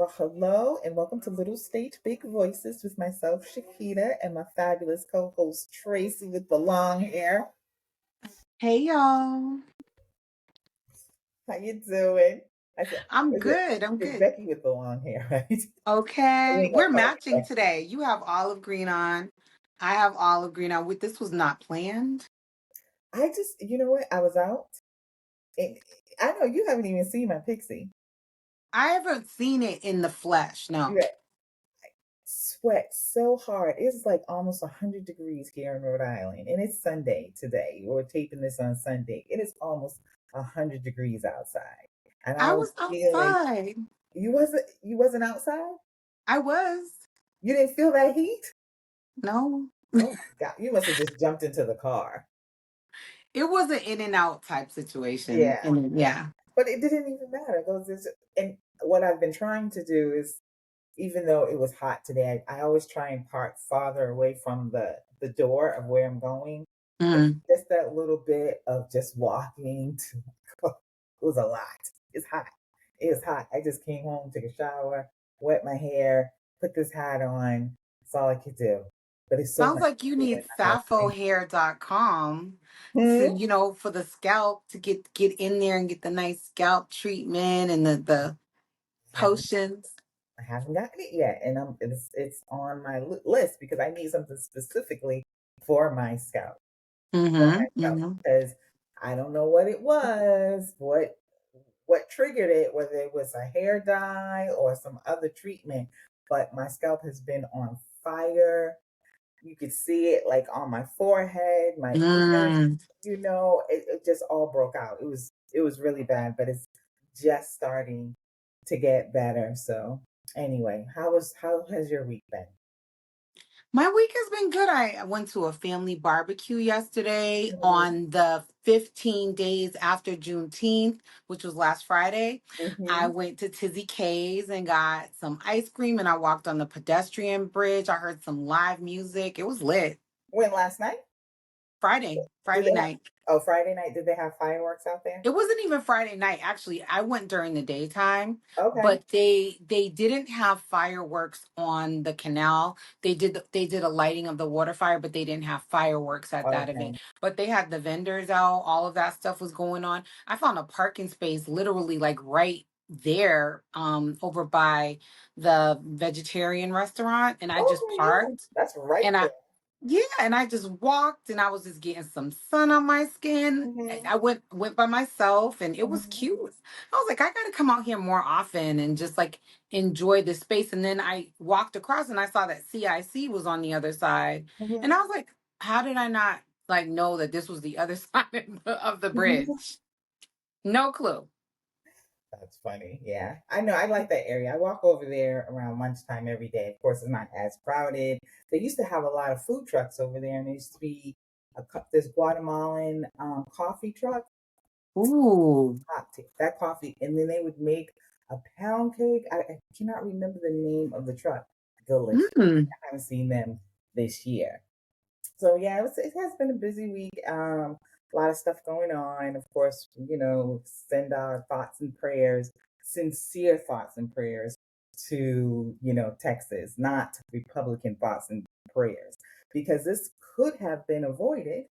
Well, hello and welcome to Little State Big Voices with myself, Shakita, and my fabulous co-host Tracy with the long hair. Hey y'all. How you doing? I said, I'm is it good. I'm it's good. Becky with the long hair, right? We Okay. ain't gonna We're call her matching Becky. today. You have olive green on. I have olive green on. This was not planned. You know what? I was out, and I know you haven't even seen my pixie. I haven't seen it in the flesh. No. You sweat so hard. It's like almost 100 degrees here in Rhode Island, and it's Sunday today. We're taping this on Sunday. It is almost 100 degrees outside, and I I was was feeling outside. you wasn't outside. I was. You didn't feel that heat. No. Oh my God, you must have just jumped into the car. It was an in and out type situation. Yeah, And yeah. but it didn't even matter. And what I've been trying to do is, even though it was hot today, I always try and park farther away from the door of where I'm going. Mm. Just that little bit of just walking to it was a lot. It's hot. It was hot. I just came home, took a shower, wet my hair, put this hat on. That's all I could do. But it's so Sounds much like you cooler in need the house right sapphohair.com to, now. for the scalp to get in there and get the nice scalp treatment and the I haven't, potions. I haven't gotten it yet, and it's on my list because I need something specifically for my scalp. For Mm-hmm. myself Mm-hmm. because I don't know what it was, what triggered it, whether it was a hair dye or some other treatment, but my scalp has been on fire. You could see it like on my forehead, my ears, Mm. it just all broke out. It was really bad, but it's just starting to get better. So anyway, how has your week been? My week has been good. I went to a family barbecue yesterday on the 15 days after Juneteenth, which was last Friday. I Mm-hmm. went to Tizzy K's and got some ice cream and I walked on the pedestrian bridge. I heard some live music. It was lit. When last night? Did Friday they have? night. Oh, Friday night. Did they have fireworks out there? It wasn't even Friday night. Actually, I went during the daytime, Okay. but they didn't have fireworks on the canal. They did a lighting of the water fire, but they didn't have fireworks at that Okay. event. But they had the vendors out. All of that stuff was going on. I found a parking space literally like right there over by the vegetarian restaurant and I just Okay. Yeah. parked That's right and there. yeah, and I just walked and I was just getting some sun on my skin. And Mm-hmm. I went by myself and it was Mm-hmm. cute. I was like, I gotta come out here more often and just like enjoy the space. And then I walked across and I saw that CIC was on the other side. And I was like, how did I not like know that this was the other side of the Mm-hmm. bridge? No clue. That's funny. Yeah. I know. I like that area. I walk over there around lunchtime every day. Of course, it's not as crowded. They used to have a lot of food trucks over there, and there used to be this Guatemalan coffee truck. Ooh. That coffee, and then they would make a pound cake. I cannot remember the name of the truck. Delicious. Mm. I haven't seen them this year. So yeah, it has been a busy week. A lot of stuff going on. Of course, send our thoughts and prayers, sincere thoughts and prayers to Texas, not Republican thoughts and prayers, because this could have been avoided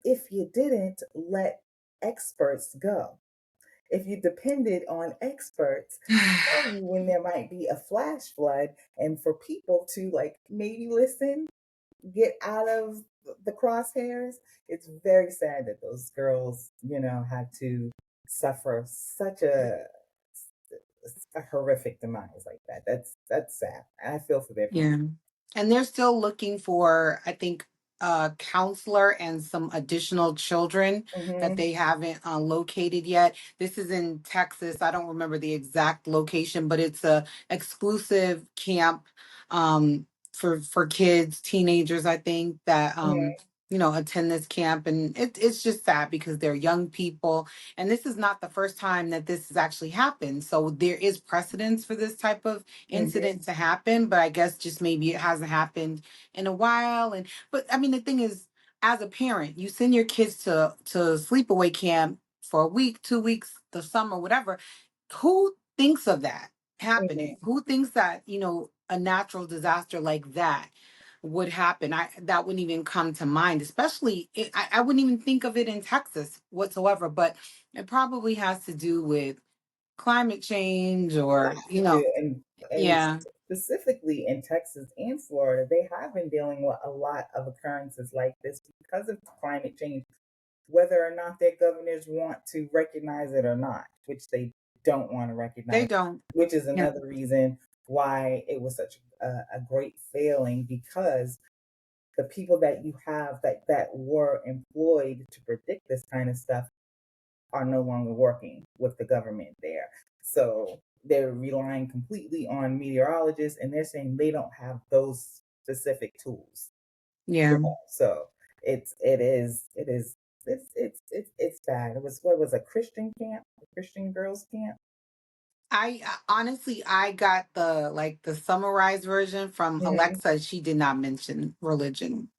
if you didn't let experts go. If you depended on experts to tell you when there might be a flash flood, and for people to like maybe listen, get out of the crosshairs. It's very sad that those girls, had to suffer such a horrific demise like that. That's sad. I feel for their Yeah. And they're still looking for, I think, a counselor and some additional children that family. they haven't located yet. This is in Texas. I don't remember the exact location, but it's a exclusive camp for kids, teenagers, I think, that Hmm. attend this camp. And it's just sad because they're young people. And this is not the first time that this has actually happened. So there is precedence for this type of Hmm. incident to happen, but I guess just maybe it hasn't happened in a while. And but I mean the thing is, as a parent, you send your kids to sleepaway camp for a week, 2 weeks, the summer, whatever. Who thinks of that? happening. Mhm. Who thinks that, a natural disaster like that would happen? That wouldn't even come to mind, especially I wouldn't even think of it in Texas whatsoever, but it probably has to do with climate change It or, has to do, and yeah, specifically in Texas and Florida, they have been dealing with a lot of occurrences like this because of climate change, whether or not their governors want to recognize it or not, which they don't want to they recognize, don't. which is Yeah, another reason why it was such a great failing, because the people that you have that were employed to predict this kind of stuff are no longer working with the government there. So they're relying completely on meteorologists, and they're saying they don't have those specific tools. yeah. So it's bad. It was, what was, a Christian camp, a Christian girls camp. Honestly, I got the summarized version from Hmm. Alexa. She did not mention religion.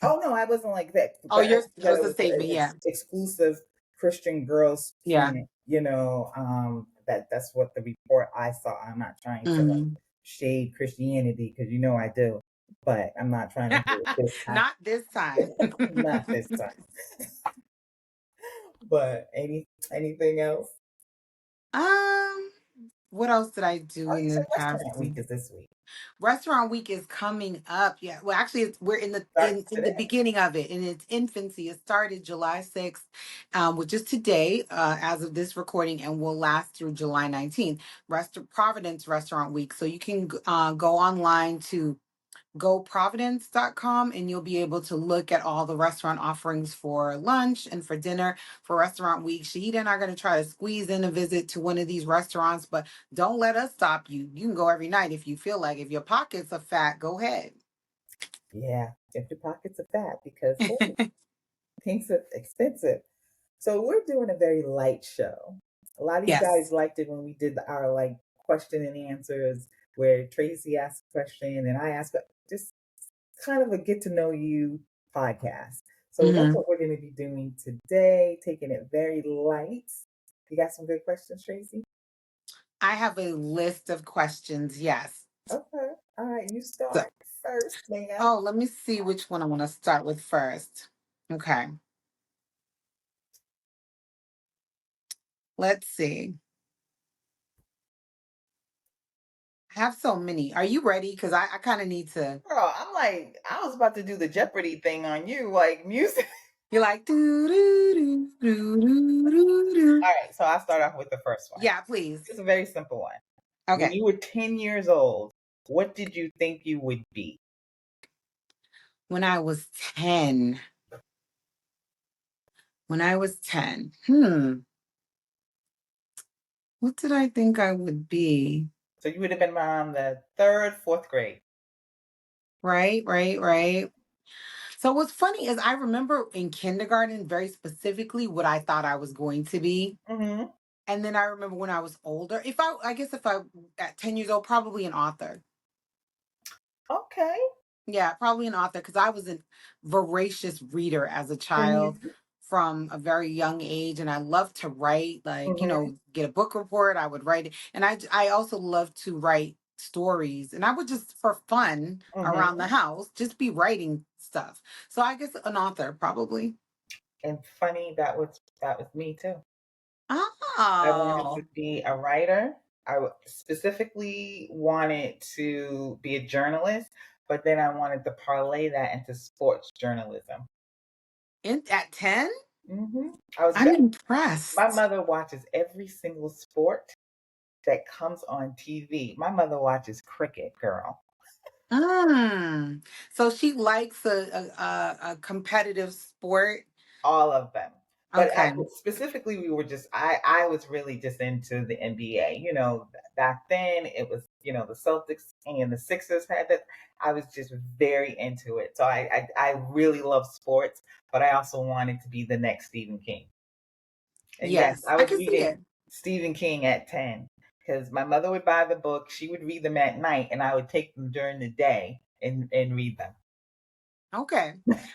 Oh no, I wasn't like that. Oh, But I yours said that was it a was an statement. Yeah. exclusive Christian girls Yeah. camp. That's what the report I saw. I'm not trying to like Mhm. shade Christianity, because I do, but I'm not trying to do it this time. Not this time. Not this time. But anything else? um, what else did I do Oh, in you the said past Restaurant Week week? is this week. Restaurant week is coming up. Yeah. Well, actually, we're in the Starts in the today. beginning of it, in its infancy. It started July 6th, which is today, as of this recording, and will last through July 19th. Providence Restaurant Week. So you can go online to goprovidence.com and you'll be able to look at all the restaurant offerings for lunch and for dinner for restaurant week. Shahida and I are going to try to squeeze in a visit to one of these restaurants, but don't let us stop you. You can go every night if you feel like. If your pockets are fat, go ahead. Yeah, empty pockets of fat, because hey, things are expensive. So we're doing a very light show. A lot of you Yes. guys liked it when we did our like question and answers, where Tracy asked a question and I asked, just kind of a get to know you podcast. So that's Hmm. what we're going to be doing today, taking it very light. You got some good questions, Tracy? I have a list of questions. Yes. Okay. All right. You So, start first, ma'am. oh, let me see which one I want to start with first. Okay. Let's see. I have so many. Are you ready? Because I kind of need to. Girl, I'm like, I was about to do the Jeopardy thing on you, like music. You're like, doo, doo, doo, doo, doo, doo, doo. All right. So I'll start off with the first one. Yeah, please. It's a very simple one. When Okay. you were 10 years old, what did you think you would be? When I was 10, what did I think I would be? So you would have been around the third, fourth grade. Right, right, right. So what's funny is I remember in kindergarten very specifically what I thought I was going to be. Mm-hmm. And then I remember when I was older, I guess if I, at 10 years old, probably an author. Okay. Yeah, probably an author because I was a voracious reader as a child Mm-hmm. from a very young age, and I loved to write. Like, Mm-hmm. get a book report, I would write it, and I also love to write stories, and I would just for fun around the Mm-hmm. house just be writing stuff. So I guess an author probably. And funny, that was me too. I wanted to Oh, be a writer. Specifically wanted to be a journalist, but then I wanted to parlay that into sports journalism. at 10, I was I'm very, my impressed. mother watches every single sport that comes on TV. My mother watches cricket, girl. Mm. So she likes a competitive sport. All of them. But Okay. specifically, I was really just into the NBA. Back then it was, the Celtics and the Sixers had that. I was just very into it. So I really love sports, but I also wanted to be the next Stephen King. And yes, Yes, I I was can see reading it. Stephen King at 10, because my mother would buy the book, she would read them at night, and I would take them during the day and read them. Okay.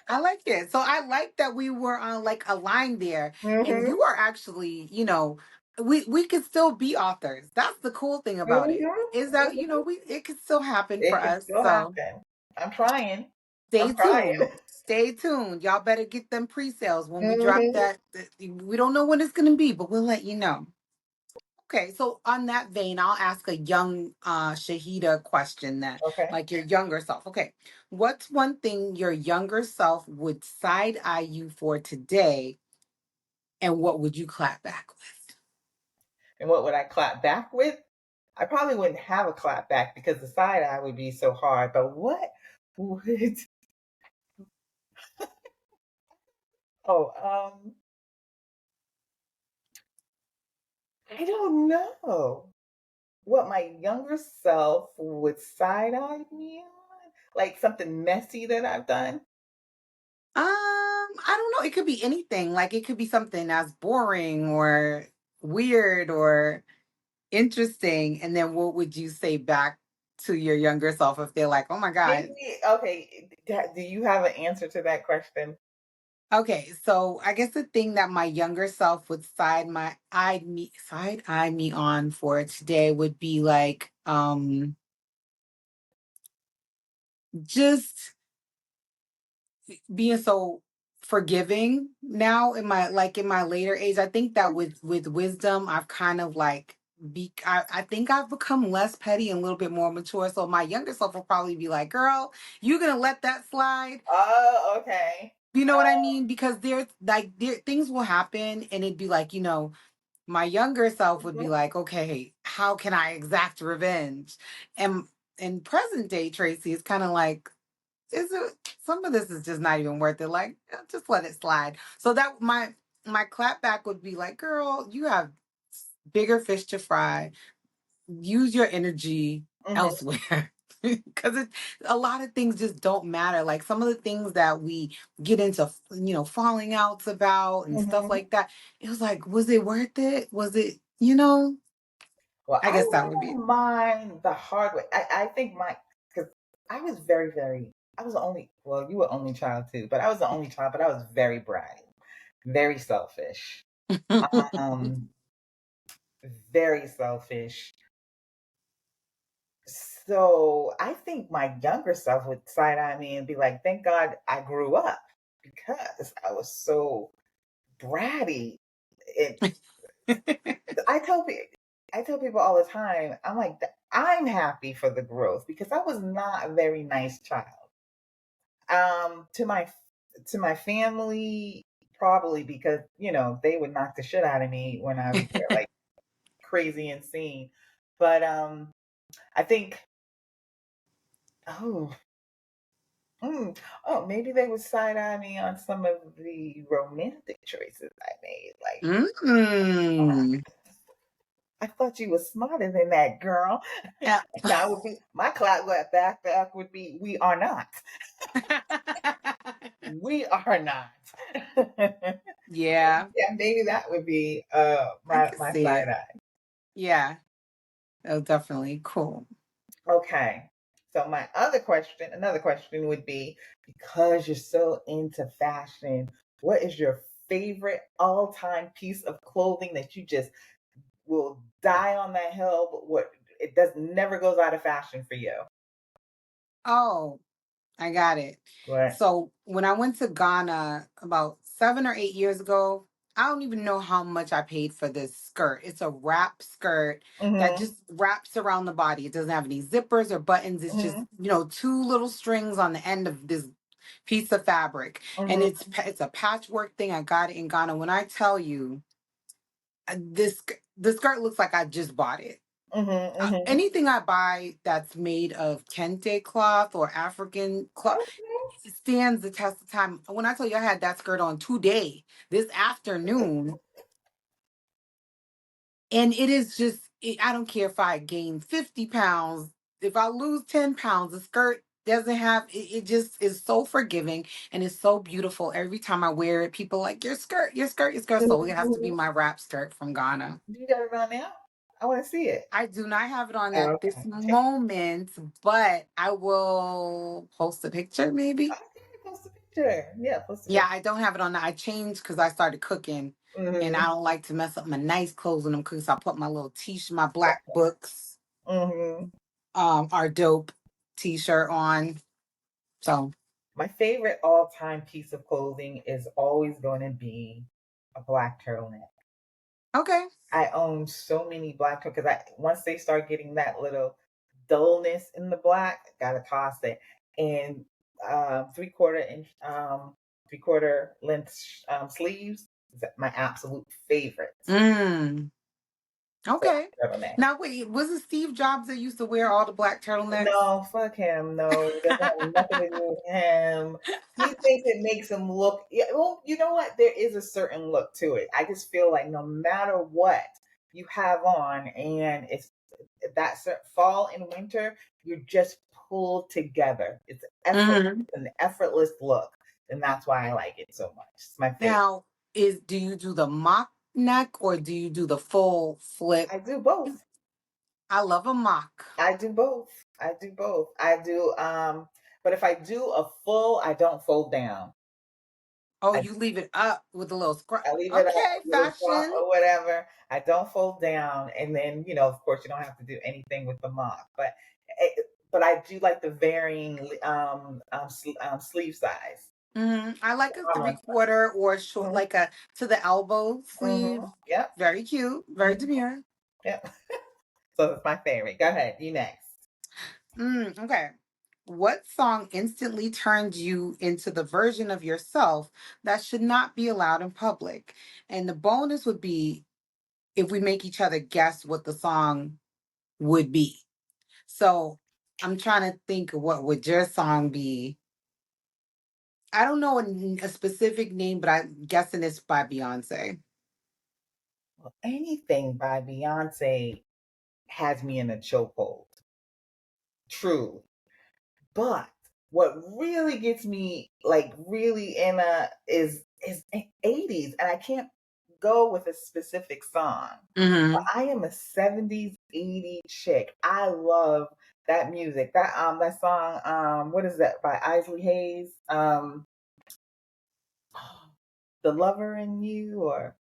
I like it. So I like that we were on like a line there. And Hmm. you are actually, we could still be authors. That's the cool thing about it. Is that, you know, we it could still happen for It can us. still So happen. I'm trying. stay I'm trying. tuned. Stay tuned. Y'all better get them pre-sales when we drop Hmm. that. We don't know when it's gonna be, but we'll let you know. Okay, so on that vein, I'll ask a young Shahida question then, Okay. like your younger self. Okay, what's one thing your younger self would side eye you for today, and what would you clap back with? And what would I clap back with? I probably wouldn't have a clap back because the side eye would be so hard. But what would oh I don't know what my younger self would side eye me on. Like something messy that I've done. I don't know. It could be anything. Like it could be something as boring or weird or interesting. And then what would you say back to your younger self if they're like, "Oh my God." Maybe okay. Do you have an answer to that question? Okay, so I guess the thing that my younger self would side eye me on for today would be like just being so forgiving now in my like in my later age. I think that with wisdom I've kind of like I think I've become less petty and a little bit more mature. So my younger self will probably be like, "Girl, you gonna let that slide?" Oh, okay. You know what I mean? Because there things will happen and it'd be like, you know, my younger self would be Mhm, like, okay, how can I exact revenge? And in present day Tracy is kind of like, is it some of this is just not even worth it. Like, just let it slide. So that my clap back would be like, girl, you have bigger fish to fry. Use your energy mhm, elsewhere. Because a lot of things just don't matter. Like some of the things that we get into, you know, falling outs about and stuff mhm. like that. It was like, was it worth it? Was it, you know? Well, I I guess that would be. learned mine the hard way. I think my because I was very, very. I was the only. Well, you were only child too, but I was the only child. But I was very bratty, very selfish, um, very selfish. So I think my younger self would side eye me and be like, "Thank God I grew up because I was so bratty." It. I tell people all the time. I'm like, I'm happy for the growth because I was not a very nice child. To my family, probably because they would knock the shit out of me when I was there, like crazy insane. But I think. Oh, Mm. Oh, maybe they would side eye me on some of the romantic choices I made. Like, Mm. I thought you were smarter than that, girl. Yeah. That would be my clap back would be we are not. We are not. Yeah, Yeah, maybe that would be I my can my see side it. eye. Yeah. Oh, definitely. Cool. Okay. So my another question would be because you're so into fashion, what is your favorite all-time piece of clothing that you just will die on that hill, but what it does never goes out of fashion for you? Oh, I got it. What? So when I went to Ghana about 7 or 8 years ago, I don't even know how much I paid for this skirt. It's a wrap skirt that Mhm. just wraps around the body. It doesn't have any zippers or buttons. It's just, Mhm. you know, two little strings on the end of this piece of fabric. And Mhm. it's a patchwork thing. I got it in Ghana. When I tell you, the skirt looks like I just bought it. Mhm. Mhm. Anything I buy that's made of kente cloth or African cloth Okay. stands the test of time. When I tell you I had that skirt on today, this afternoon, and it is just, I don't care if I gain 50 pounds, if I lose 10 pounds, the skirt doesn't have, it just is so forgiving and it's so beautiful. Every time I wear it, people are like, your skirt, your skirt, your skirt. So it has to be Mhm. my wrap skirt from Ghana. You got it on now? I want to see it. I do not have it on Oh, at this okay. Take moment, but I will post a picture maybe. okay, post a picture. Yeah, post a Yeah, picture. I don't have it on. I changed because I started cooking. And I Mhm. don't like to mess up my nice clothes in them because I put my little t-shirt, my black books Mhm. are dope t-shirt on. So My favorite all-time piece of clothing is always going to be a black turtleneck. okay. I own so many black because I once they start getting that little dullness in the black, gotta toss it. And 3/4 inch, 3/4 length sleeves is my absolute favorite. Mm, Black okay. turtleneck. Now wait, was it Steve Jobs that used to wear all the black turtlenecks? No, fuck him. No, it doesn't have nothing to do with him. He thinks it makes him look. Yeah, well, you know what? There is a certain look to it. I just feel like no matter what you have on, and it's that fall and winter, you're just pulled together. It's Hmm. an effortless look, and that's why I like it so much. It's my favorite. Now, do you do the mock neck or do you do the full flip? I do both. I love a mock. I do both. I do both. I do. But if I do a full, I don't fold down. Oh, I you leave it up with a little scrunch. I leave it up, Okay, a little crop fashion. or whatever. I don't fold down, and then of course, you don't have to do anything with the mop. But I do like the varying sleeve size. I like a Armor. 3/4 or short, Mhm, like a to the elbow sleeve. mhm, yep, Very cute, very mhm, demure. yep. So it's my favorite. Go ahead, you next. Okay. What song instantly turned you into the version of yourself that should not be allowed in public? And the bonus would be if we make each other guess what the song would be. So I'm trying to think of what would your song be. I don't know a specific name, but I'm guessing it's by Beyonce. Well, anything by Beyonce has me in a chokehold. Truly. But what really gets me like really in a is 80s, and I can't go with a specific song. But Hmm. I am a 70s, 80s chick. I love that music. That song, what is that by Isley Hayes? The Lover in You, or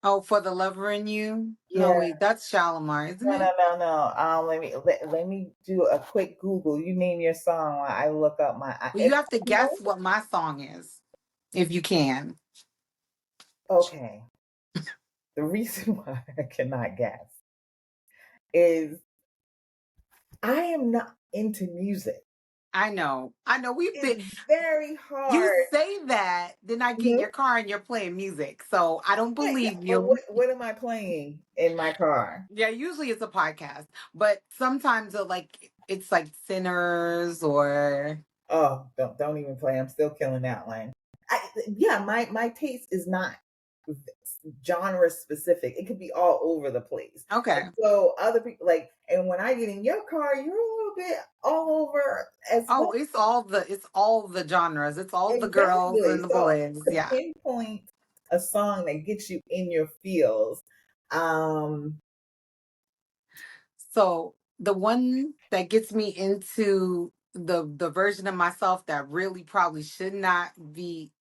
Oh, For the Lover in You? No, yeah. wait, that's Shalimar, isn't No, no, it? no, no. Let me do a quick Google. You name your song while I look up my. Well, If you have to I know, guess what my song is, if you can. okay. The reason why I cannot guess is I am not into music. I know. I know. We've been. It's very You hard. say that, then I get in Mhm. your car and you're playing music. So I don't Yeah, yeah. believe But what you. what am I playing in my car? Yeah, usually it's a podcast, but sometimes it's like Sinners or Oh, don't even play. I'm still killing that one. Yeah, my taste is not genre specific. It could be all over the place. okay. And so other people like, and when I get in your car, you're a little bit all over as well. Oh, it's all the genres. It's all the girls Exactly. and the So boys. to Yeah. pinpoint a song that gets you in your feels, um, So the one that gets me into the version of myself that really probably should not be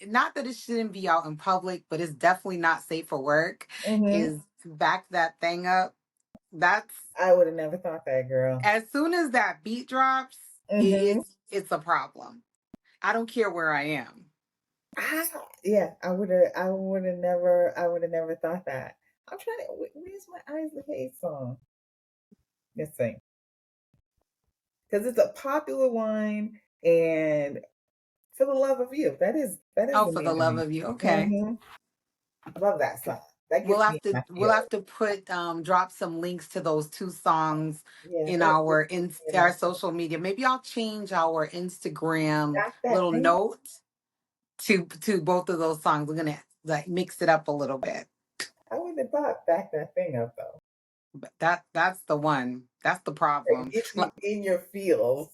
not that it shouldn't be out in public, but it's definitely not safe for work mhm, is Back That Thing Up. That's I would have never thought that, girl. as soon as that beat drops, Hmm. it's a problem. I don't care where I am. Yeah, I would have never thought that. I'm trying to. Where's my Eyes the Hay song? Let's see, because it's a popular one, and for the love of you, that is Oh, the for the name of love me. of you. Okay. Hmm. I love that song. That gets me in my We'll feels. have to put drop some links to those two songs Yeah, in that gets me in my our feels. social media. Maybe I'll change our Instagram Got that little thing. note to both of those songs. We're gonna like mix it up a little bit. I wouldn't have thought back that thing up though. But that's the one. That's the It problem. gets you in your feels.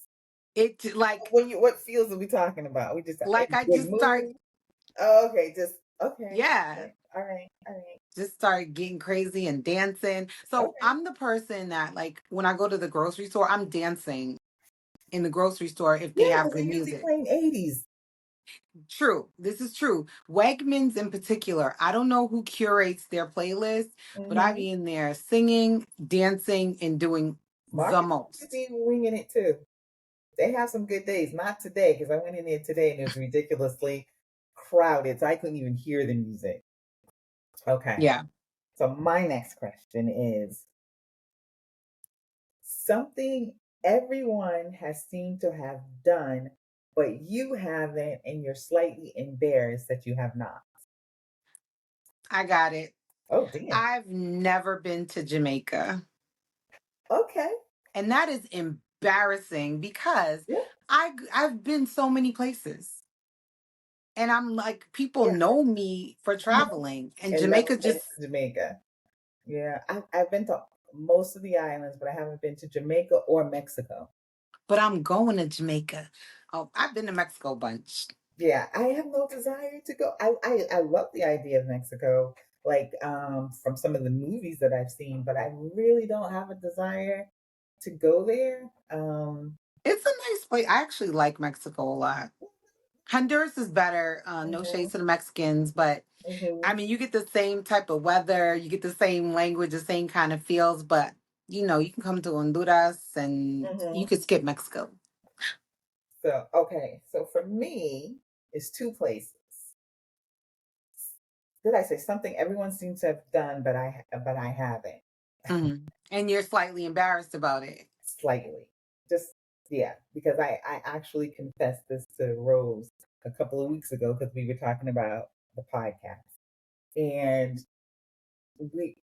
It What feels are we talking about? We just in like I a good just start mood. Oh, okay, just okay. yeah. Okay. All right. All right. Just start getting crazy and dancing. So Okay. I'm the person that like when I go to the grocery store, I'm dancing in the grocery store if they Yeah, have because they're good usually music. playing 80s. True. This is true. Wegmans in particular, I don't know who curates their playlist, but I Hmm. be in there singing, dancing, and doing the Market most. be winging it too. They have some good days. Not today, because I went in there today and it was ridiculously crowded, so I couldn't even hear the music. Okay. Yeah, So my next question is something everyone has seemed to have done, but you haven't, and you're slightly embarrassed that you have not. I got it. Oh, damn. I've never been to Jamaica. Okay. And that is embarrassing because Yeah. I've been so many places. And I'm like, people Yeah. know me for Mhm. traveling. And And never Jamaica been just, to Jamaica. Yeah. I've been to most of the islands, but I haven't been to Jamaica or Mexico. but I'm going to Jamaica. Oh, I've been to Mexico a bunch. Yeah, I have no desire to go. I love the idea of Mexico, like from some of the movies that I've seen, but I really don't have a desire to go there. It's a nice place. I actually like Mexico a lot. Honduras is better. No shade Mhm, to the Mexicans, but I mhm, mean, you get the same type of weather, you get the same language, the same kind of feels, but you can come to Honduras and you mhm. could skip Mexico. So okay, so for me, it's two places. Did I say something everyone seems to have done, but I haven't And you're slightly embarrassed about it. slightly. Just yeah, because I actually confessed this to Rose a couple of weeks ago because we were talking about the podcast. And we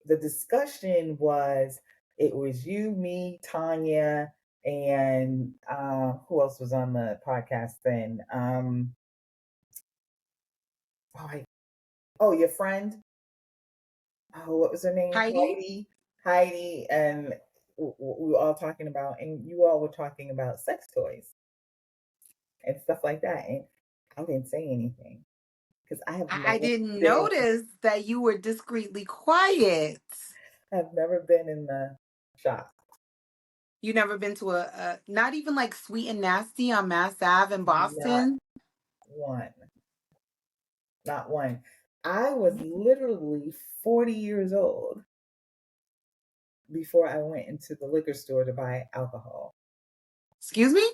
the discussion was it was you, me, Tanya, and who else was on the podcast then? Oh, oh, your friend. Oh, what was her name? Heidi, Heidi, and we were all talking about, and you all were talking about sex toys and stuff like that. And I didn't say anything because I have I never didn't been. notice that you were discreetly quiet. I've never been in the shop. You never been to not even like Sweet and Nasty on Mass Ave in Not Boston? one. Not one. I was literally 40 years old before I went into the liquor store to buy alcohol. Excuse me?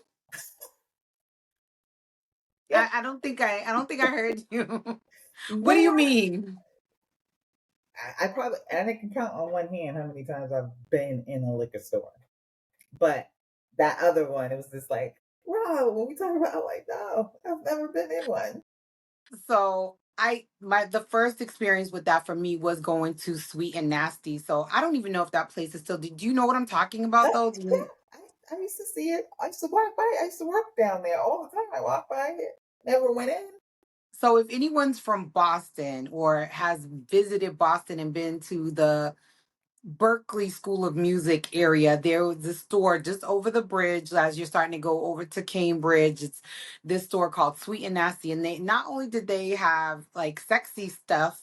Yeah, I don't think I heard you. What do yeah. you mean? I probably, and I can count on one hand how many times I've been in a liquor store. But that other one, it was just like, Rob, when we talk about, I'm like, no, I've never been in one. So the first experience with that for me was going to Sweet and Nasty. So I don't even know if that place is still. Do you know what I'm talking about though? Yeah, I used to see it. I used to walk by. I used to work down there all the time. I walked by it, never went in. So if anyone's from Boston or has visited Boston and been to the Berkeley School of Music area, there was a store just over the bridge as you're starting to go over to Cambridge. It's this store called Sweet and Nasty. And they not only did they have like sexy stuff,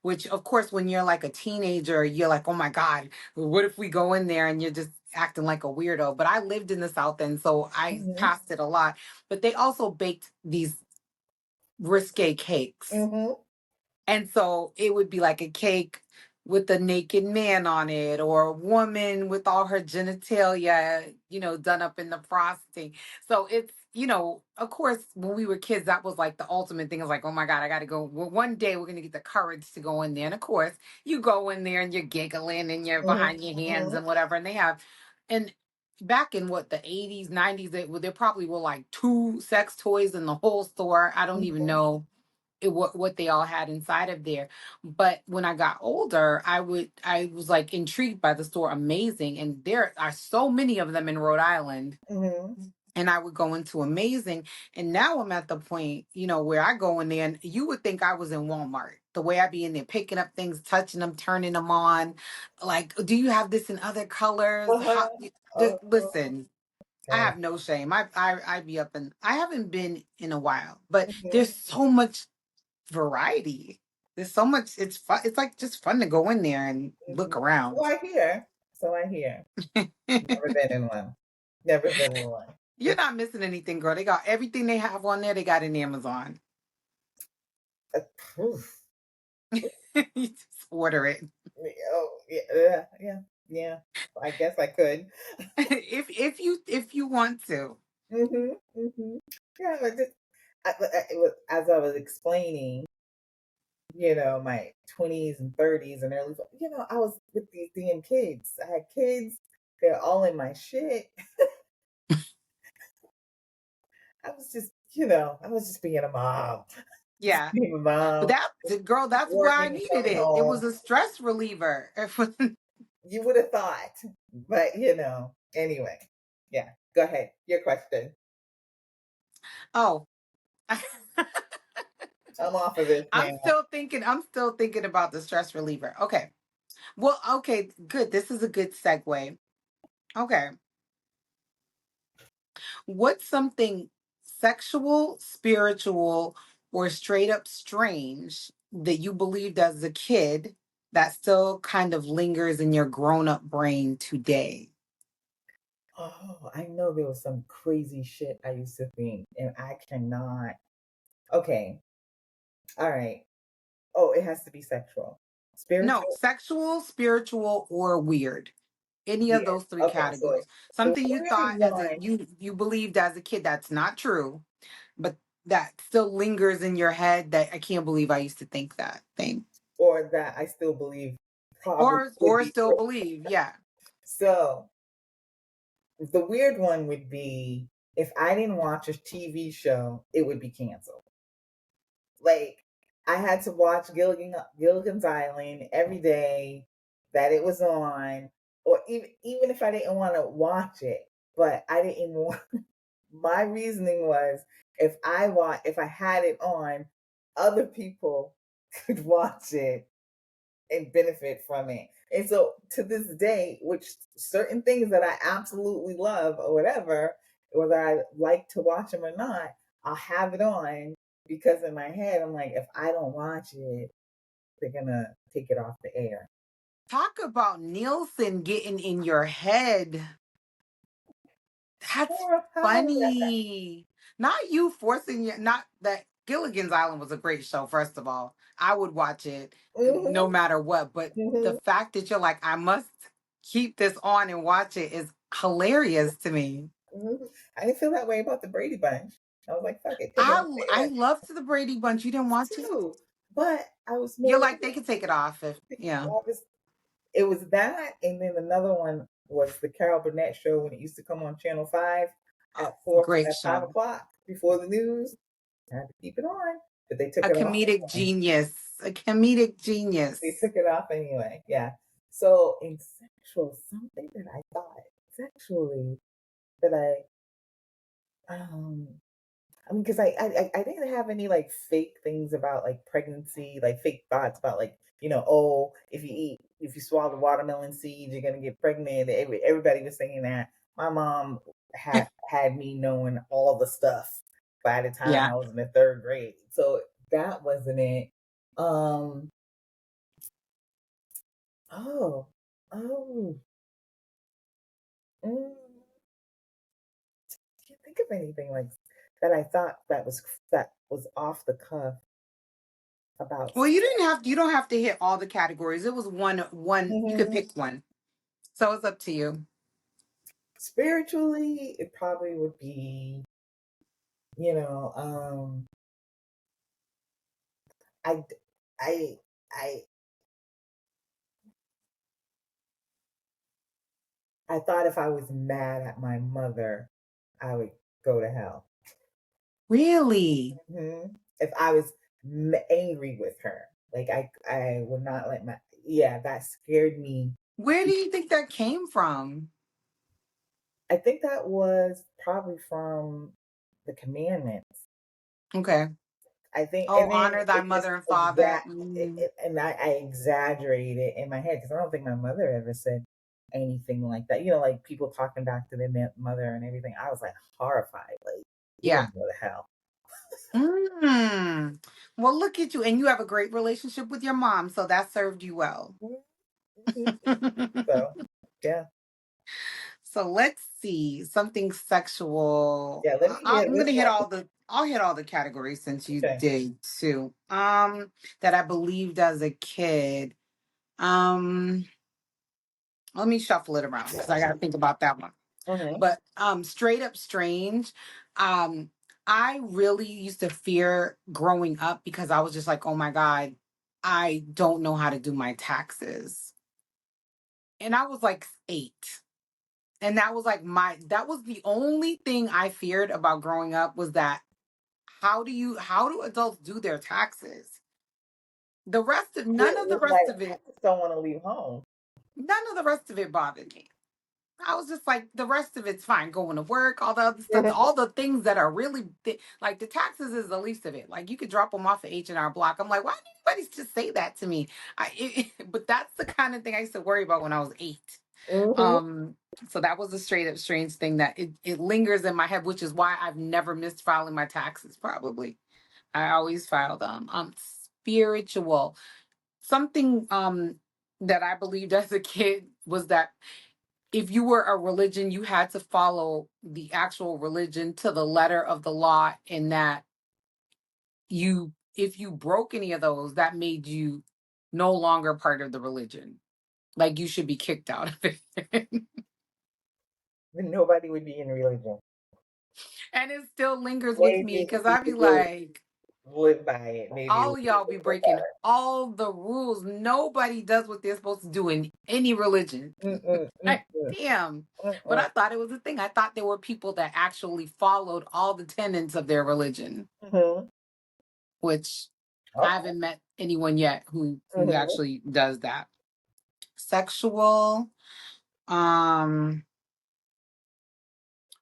which of course when you're like a teenager, you're like, oh my God, what if we go in there and you're just acting like a weirdo? But I lived in the South End, so I Mm-hmm. passed it a lot. But they also baked these risque cakes. Mm-hmm. And so it would be like a cake with a naked man on it, or a woman with all her genitalia, done up in the frosting. So it's, of course, when we were kids, that was like the ultimate thing. It was like, oh my God, I got to go. Well, one day we're going to get the courage to go in there. And of course, you go in there and you're giggling and you're behind your hands Mm-hmm. and whatever. And they have, and back in what, the 80s, 90s, there probably were like two sex toys in the whole store. I don't even Mm-hmm. know what they all had inside of there. But when I got older, I was like intrigued by the store, amazing, and there are so many of them in Rhode Island. Mm-hmm. And I would go into Amazing, and now I'm at the point, where I go in there, and you would think I was in Walmart. The way I be in there picking up things, touching them, turning them on, like, do you have this in other colors? Uh-huh. Uh-huh. Listen, I Yeah. have no shame. I be up, and I haven't been in a while, but Mm-hmm. there's so much variety. There's so much. It's fun. It's like just fun to go in there and look Mm-hmm. So around. I hear. So I hear. Never been in one. Never been in one. You're not missing anything, girl. They got everything they have on there. They got in Amazon. Uh, oof. You just order it Oh, yeah, yeah, yeah. I guess I could. if you want to. Mhm, mhm. Yeah, but just it was as I was explaining, my 20s and 30s and I was with these damn kids. I had kids. They're all in my shit. I was just being a mom. Just Yeah, being a but mom, girl, that's why I working and needed coming it. It home. was a stress reliever. You would have thought, but anyway. Yeah, go ahead. Your question. Oh, I'm off of this I'm now. still thinking. I'm still thinking about the stress reliever. Okay. Well, okay, good. This is a good segue. Okay. What's something sexual, spiritual, or straight up strange that you believed as a kid that still kind of lingers in your grown up brain today? Oh, I know there was some crazy shit I used to think, and I cannot. Okay, all right. Oh, it has to be sexual, No, spiritual. sexual, spiritual, or weird. Any of Yeah. those three Okay, so categories. the Something you weird thought as a one, you believed as a kid that's not true, but that still lingers in your head that I can't believe I used to think that thing. or that I still believe probably could Or be still true. believe, yeah. So the weird one would be if I didn't watch a TV show, it would be canceled. Like I had to watch Gilligan's Island every day that it was on, or even if I didn't want to watch it, but I didn't want. My reasoning was if I had it on, other people could watch it and benefit from it. And so to this day, which certain things that I absolutely love or whatever, whether I like to watch them or not, I'll have it on because in my head I'm like, if I don't watch it, they're gonna take it off the air. Talk about Nielsen getting in your head. That's How is that? funny. Not you forcing your, not that Gilligan's Island was a great show, first of all. I would watch it no Mm-hmm, matter what. But the mm-hmm, fact that you're like, I must keep this on and watch it is hilarious to me. mm-hmm. I didn't feel that way about the Brady Bunch. I was like, fuck it, take it off the I air loved the Brady Bunch. You didn't watch it? too. But I was You're more like, they could take it off if, yeah. it was that, and then another one was the Carol Burnett show when it used to come on Channel 5 Great at five show. o'clock before the news. I had to keep it on, but they took A it off comedic anyway. genius. A comedic They genius. took it off anyway. Yeah. So in sexual, something that I thought sexually that um because I didn't have any like fake things about like pregnancy, like fake thoughts about like oh if you swallow the watermelon seed you're gonna get pregnant. Everybody was saying that. My mom had me knowing all the stuff by the time Yeah. I was in the third grade, so that wasn't it. Um. Oh. Oh. Mm, can't think of anything like that. I thought that was off the cuff about. Well, you don't have to hit all the categories. It was one you could Mhm. pick one. So it's up to you. Spiritually, it probably would be, you know, I, I, I, I thought if I was mad at my mother, I would go to hell. Really? If I was angry with her, like I would not let yeah, that scared me. Where do you think that came from? I think that was probably from the commandments. Okay. I think, Oh, and then honor thy it just mother and father. and I exaggerate it in my head because I don't think my mother ever said anything like that. Like people talking back to their mother and everything. I was like horrified, like you're Yeah. gonna go to hell. Mm. Well, look at you. And you have a great relationship with your mom, so that served you well. Mhm. So yeah, So let's see, something sexual. Yeah, let me hear I'm this gonna hit one. all the. I'll hit all the categories since you Okay. did too. That I believed as a kid. Um, Let me shuffle it around because I got to think about that one. Mm-hmm. But straight up strange. Um, I really used to fear growing up because I was just like, oh my god, I don't know how to do my taxes, and I was like 8. And that was like that was the only thing I feared about growing up was that how do adults do their taxes? The rest of none of the Like, rest of I it just don't want to leave home. none of the rest of it bothered me. I was just like the rest of it's fine, going to work, all the other stuff, Mhm. all the things that are really like the taxes is the least of it. Like you could drop them off at H&R Block. I'm like, why did anybody just say that to me? But that's the kind of thing I used to worry about when I was 8. Mhm. Um, so that was a straight up strange thing that it lingers in my head, which is why I've never missed filing my taxes. Probably, I always filed them. Spiritual something that I believed as a kid was that if you were a religion, you had to follow the actual religion to the letter of the law, and that if you broke any of those, that made you no longer part of the religion. Like you should be kicked out of it. Nobody would be in religion. And it still lingers with me Maybe because I'd be people like, live by it. Maybe all of y'all be breaking all the rules. Nobody does what they're supposed to do in any religion. mm-mm, Like, mm-mm, damn. But mm-mm. I thought it was a thing. I thought there were people that actually followed all the tenets of their religion, Mm-hmm. which I Okay. haven't met anyone yet who Mm-hmm. actually does that. Sexual. Um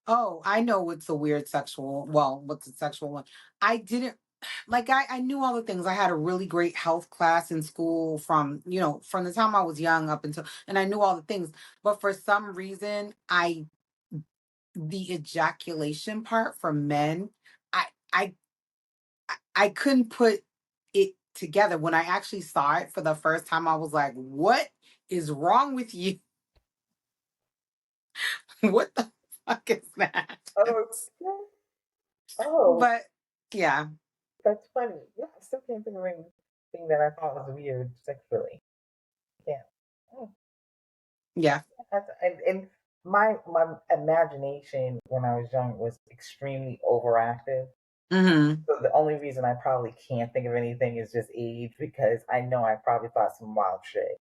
Oh, I know what's a weird sexual. Well, what's a sexual one? I didn't like I knew all the things. I had a really great health class in school from, from the time I was young up until and I knew all the things. But for some reason, I the ejaculation part for men, I I I couldn't put it together. When I actually saw it for the first time, I was like, "What is wrong with you? What the fuck is that?" Oh, oh, But yeah, that's funny. Yeah, I still can't think of anything that I thought was weird sexually. Yeah. Oh, yeah. and my imagination when I was young was extremely overactive. Hmm. So the only reason I probably can't think of anything is just age because I know I probably thought some wild shit.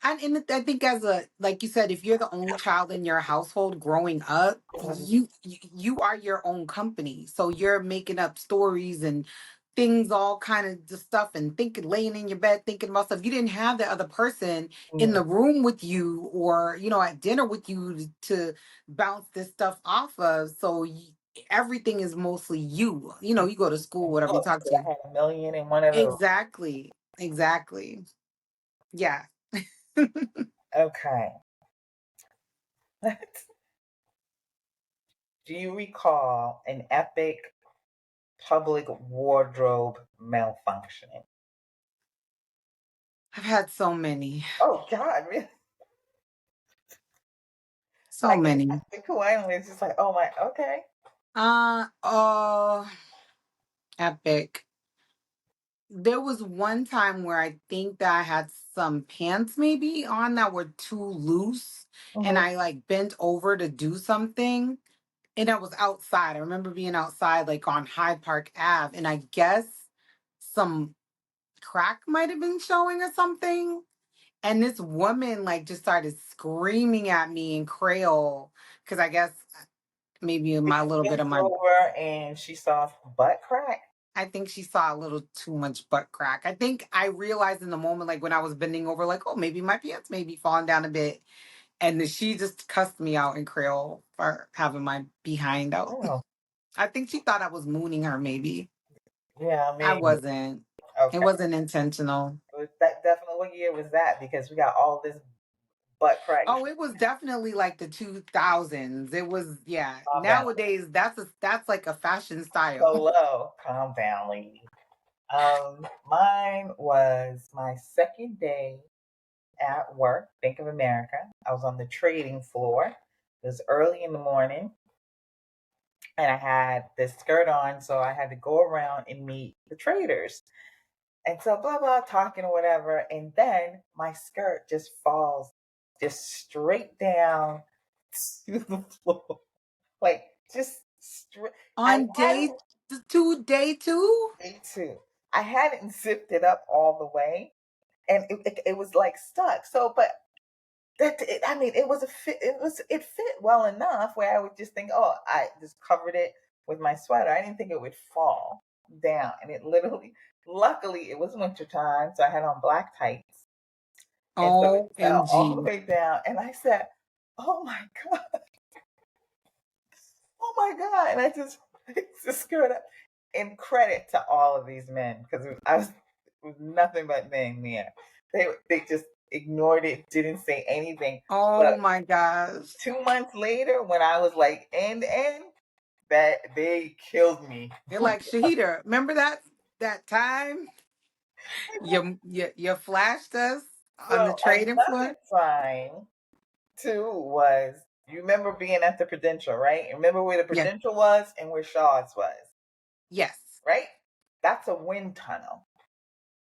And I think as a like you said, if you're the only child in your household growing up, Mhm. you are your own company. So you're making up stories and things, all kind of just stuff, and thinking, laying in your bed thinking about stuff. You didn't have the other person in Mhm. the room with you, or at dinner with you to bounce this stuff off of. So everything is mostly you. You go to school, whatever you talk Books. to. I had a million and one of those. Exactly. Exactly. Yeah. Okay. Do you recall an epic public wardrobe malfunction? I've had so many. Oh God, really? So Like an many. epic one? It's just like, oh my, okay. Oh, epic. There was one time where I think that I had some pants maybe on that were too loose, and Mm-hmm. I like bent over to do something, and I was outside. I remember being outside like on Hyde Park Ave, and I guess some crack might have been showing or something. And this woman like just started screaming at me in Creole because I guess maybe Did my you little bit bent of my over and she saw butt crack? I think she saw a little too much butt crack. I think I realized in the moment, like when I was bending over, like, oh, maybe my pants may be falling down a bit. And then she just cussed me out in Creole for having my behind out. Oh, I think she thought I was mooning her, maybe. yeah, I maybe. wasn't. It Okay. wasn't intentional. But that definitely what year was that? Because we got all this butt crack. Oh, it was definitely like the 2000s. It was, yeah. Calm down. Nowadays, that's like a fashion So style. low. Calm down, lady. Mine was my second day at work, Bank of America. I was on the trading floor. It was early in the morning, and I had this skirt on, so I had to go around and meet the traders. And so blah blah talking or whatever, and then my skirt just falls just straight down to the floor. Like just straight. I On hadn't day two? me too. I hadn't zipped it up all the way, and it was like stuck. So, but I mean, it was a fit. It fit well enough where I would just think, oh, I just covered it with my sweater. I didn't think it would fall down, and it literally. Luckily, it was winter time, so I had on black tights, and so it fell all the OMG. way down. And I said, "Oh my god, oh my god!" And I just picked the skirt up. And credit to all of these men because it was nothing but men there. They just ignored it, didn't say anything. Oh But my gosh. 2 months later, when I was like end, that they killed me. They're like, Shahida, remember that time you flashed us on the So trading another floor? time too was you remember being at the Prudential, right? Remember where the Yeah. Prudential was and where Shaw's was, Yes. right? That's a wind tunnel.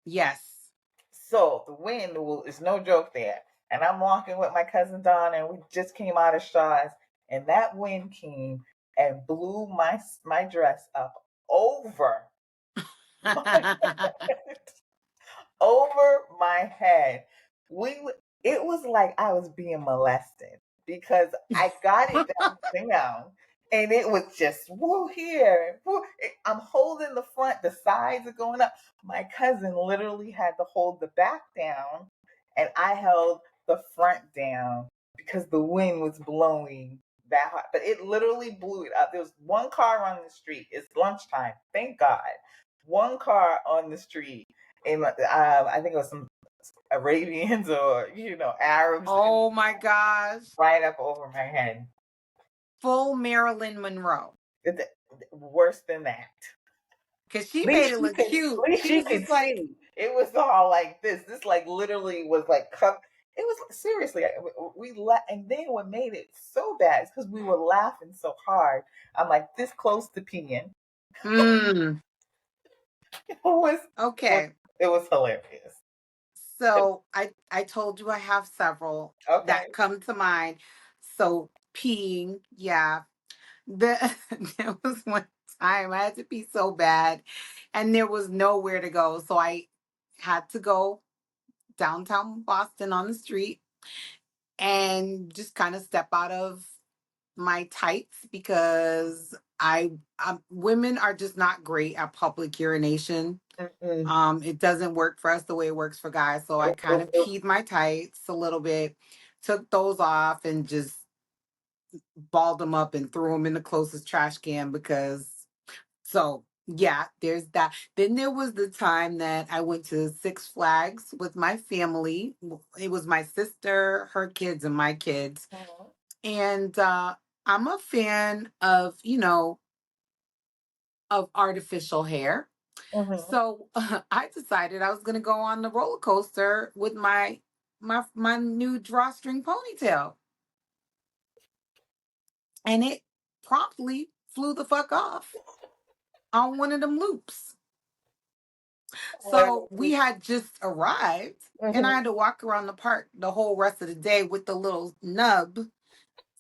Yes. So the wind is no joke there. And I'm walking with my cousin Don, and we just came out of Shaw's, and that wind came and blew my dress up over my over my head. It was like I was being molested because I got it down and it was just woo here. Woo. I'm holding the front, the sides are going up. My cousin literally had to hold the back down and I held the front down because the wind was blowing that hard. But it literally blew it up. There was one car on the street. It's lunchtime. Thank God. One car on the street and I think it was some Arabians or Arabs, and Oh my gosh. right up over my head. Full Marilyn Monroe. Worse than that. Cause she At least made it you look could, cute. at least She you was could just like, see. It was all like this. This like literally was like it was seriously. And then what made it so bad is because we were laughing so hard. I'm like this close to peeing. mm, It was, okay. it was hilarious. So I told you I have several Okay. that come to mind. So peeing, yeah. The there was one time I had to pee so bad and there was nowhere to go. So I had to go downtown Boston on the street and just kind of step out of my tights because women are just not great at public urination. Mm-mm. It doesn't work for us the way it works for guys. So I Nope, kind nope, of nope. peed my tights a little bit, took those off and just balled them up and threw them in the closest trash can because so yeah, there's that. Then there was the time that I went to Six Flags with my family. It was my sister, her kids, and my kids. Mhm, And I'm a fan of, of artificial hair. mhm. So I decided I was going to go on the roller coaster with my new drawstring ponytail, and it promptly flew the fuck off on one of them loops. So we had just arrived, and I Mhm. had to walk around the park the whole rest of the day with the little nub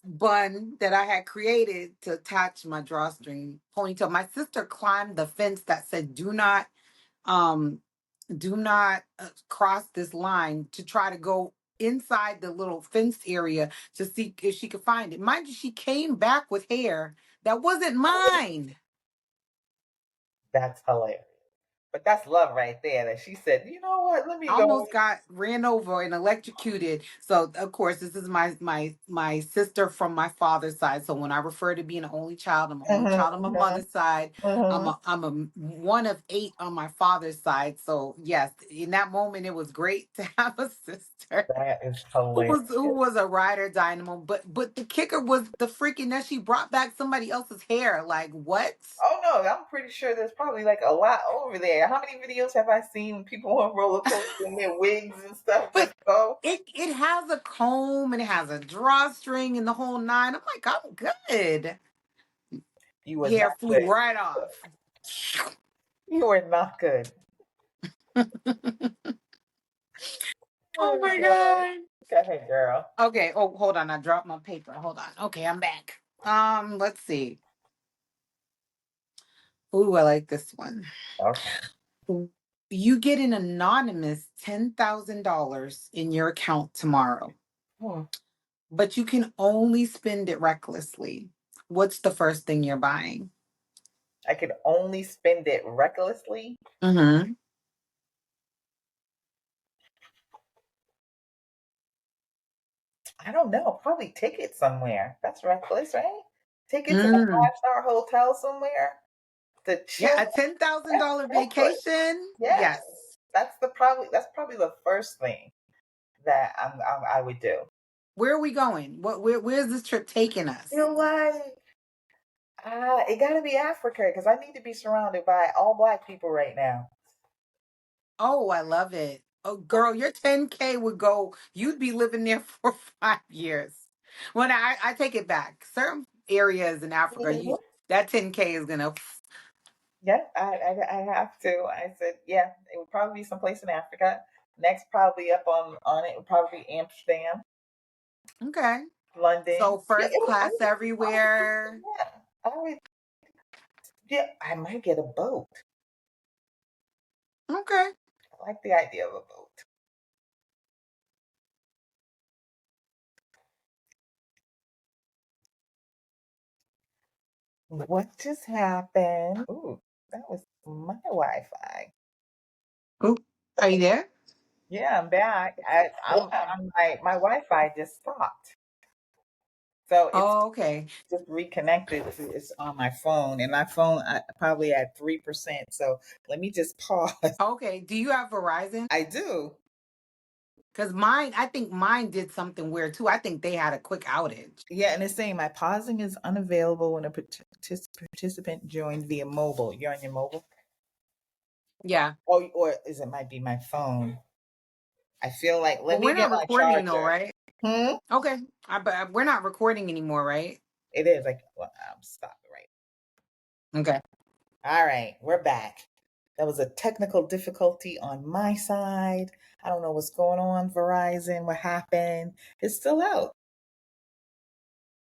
bun that I had created to attach my drawstring ponytail. My sister climbed the fence that said um do not cross this line to try to go inside the little fenced area to see if she could find it. Mind you, she came back with hair that wasn't mine. That's hilarious. But that's love right there. That she said, you know what? Let me go. Almost got ran over and electrocuted. So of course, this is my sister from my father's side. So when I refer to being an only child, I'm an only Mhm, child on my mhm, mother's side. mhm. I'm a one of eight on my father's side. So yes, in that moment, it was great to have a sister That is who hilarious. was a rider dynamo. But the kicker was the freaking that she brought back somebody else's hair. Like what? Oh no, I'm pretty sure there's probably like a lot over there. How many videos have I seen people on roller coasters in their wigs and stuff But just go? it has a comb and it has a drawstring and the whole nine. I'm like, I'm good. You was Hair not flew good. right off. You were not good. Oh Oh my God. god. Go ahead, girl. Okay. Oh, hold on. I dropped my paper. Hold on. Okay, I'm back. Let's see. Ooh, I like this one. Okay. You get an anonymous $10,000 in your account tomorrow, Hmm. but you can only spend it recklessly. What's the first thing you're buying? I could only spend it recklessly. Mm-hmm. I don't know. Probably tickets somewhere. That's reckless, right? Tickets in a Mm. five-star hotel somewhere to Yeah, chill. a That's $10,000 reckless. vacation. Yes. Yes. That's probably the first thing that I would do. Where are we going? Where's this trip taking You us? know what? It got to be Africa because I need to be surrounded by all black people right now. Oh, I love it. Oh, girl, your 10K would go, you'd be living there for 5 years. When I take it back. Certain areas in Africa, Mhm. that 10K is gonna. Yeah, I have to. I said, yeah, it would probably be someplace in Africa. Next, probably up on it would probably be Amsterdam, Okay. London. So Yeah, first I class would, everywhere. yeah, I would. Yeah, I might get a boat. Okay. I like the idea of a boat. What just happened? Ooh, that was my Wi-Fi. Oop. Are you there? Yeah, I'm back. I'm like my Wi-Fi just stopped, so it's Oh, okay. just reconnected. It's on my phone, and my phone I probably at 3%. So let me just pause. Okay. Do you have Verizon? I do. Because mine, I think mine did something weird too. I think they had a quick outage. Yeah, and it's saying my pausing is unavailable when a participant joined via mobile. You're on your mobile? Yeah. Or is it might be my phone? I feel like let Well, me we're get not my recording though, charger. right? Hmm. Okay. But we're not recording anymore, right? It is like well, I'm stop it right. Okay. All right, we're back. That was a technical difficulty on my side. I don't know what's going on, Verizon. What happened? It's still out.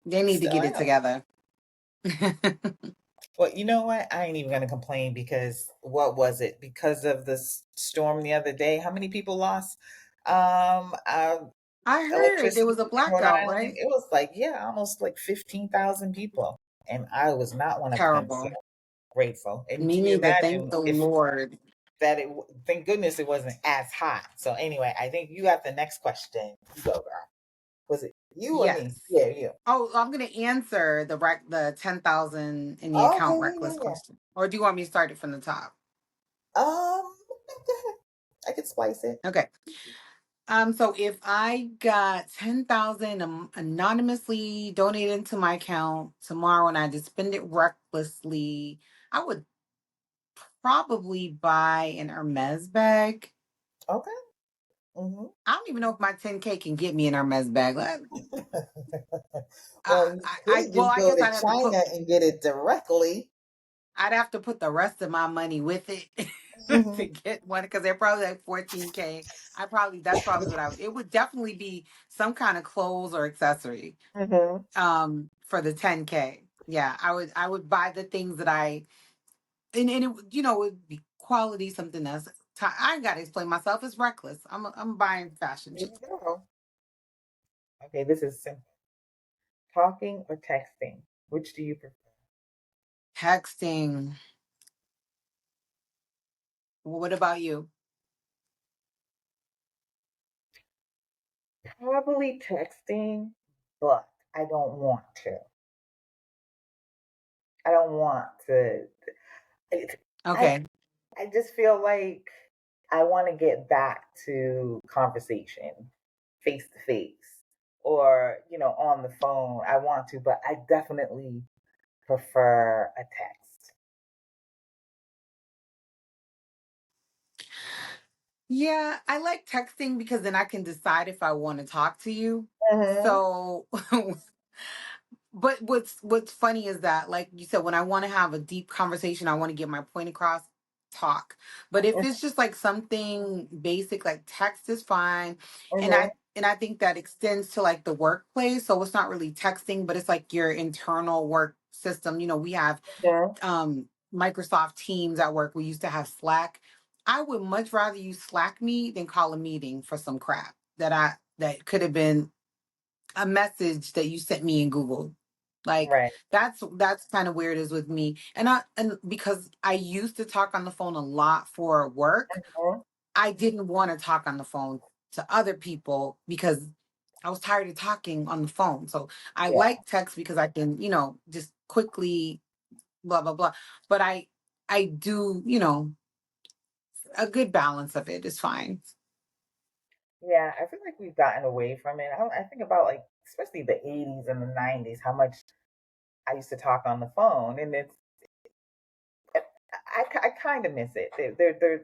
They It's need to still get it out. together. Well, you know what? I ain't even gonna complain because what was it? Because of the storm the other day, how many people lost uh, I heard there electricity was a in Rhode blackout, Island? right? It was like, yeah, almost like 15,000 people. And I was not one of them. So Terrible. grateful. And Me can you neither. Thank imagine the if Lord. thank goodness it wasn't as hot. So anyway, I think you got the next question. You go, girl. Was it you or me? Yes. Yeah, you. Oh, I'm gonna answer the 10,000 in the Okay, account yeah, reckless yeah, question. Or do you want me to start it from the top? yeah. Go ahead. I could splice it. Okay. So if I got 10,000 anonymously donated to my account tomorrow and I just spend it recklessly, I would probably buy an Hermes bag. Okay. Hmm. I don't even know if my 10K can get me an Hermes bag. Well, you could Well, just I go guess to China and get it directly. I'd have to put the rest of my money with it to Hmm. get one because they're probably like 14K. That's probably what it would definitely be some kind of clothes or accessory Hmm. for the 10K. Yeah, I would buy the things that and it it would be quality something else. I ain't gotta explain myself. It's reckless. I'm buying fashion There shit. you go. Okay, this is simple. Talking or texting? Which do you prefer? Texting. What about you? Probably texting, but I don't want to. I don't want to. I Okay. I just feel like I want to get back to conversation, face to face, or on the phone. I want to, but I definitely prefer a text. Yeah, I like texting because then I can decide if I want to talk to you. Mm-hmm. So but what's funny is that, like you said, when I want to have a deep conversation, I want to get my point across, talk. But if it's just like something basic, like text is fine. And Mm-hmm. I think that extends to like the workplace. So it's not really texting, but it's like your internal work system. We have Mm-hmm. Microsoft Teams at work. We used to have Slack. I would much rather you Slack me than call a meeting for some crap that could have been a message that you sent me in Google. Like Right. that's kind of where it is with me. And because I used to talk on the phone a lot for work, Mm-hmm. I didn't want to talk on the phone to other people because I was tired of talking on the phone. So I Yeah. like text because I can, just quickly blah blah blah. But I do, a good balance of it is fine. Yeah. I feel like we've gotten away from it. I think about like, especially the 80s and the 90s, how much I used to talk on the phone, and I kind of miss it. There's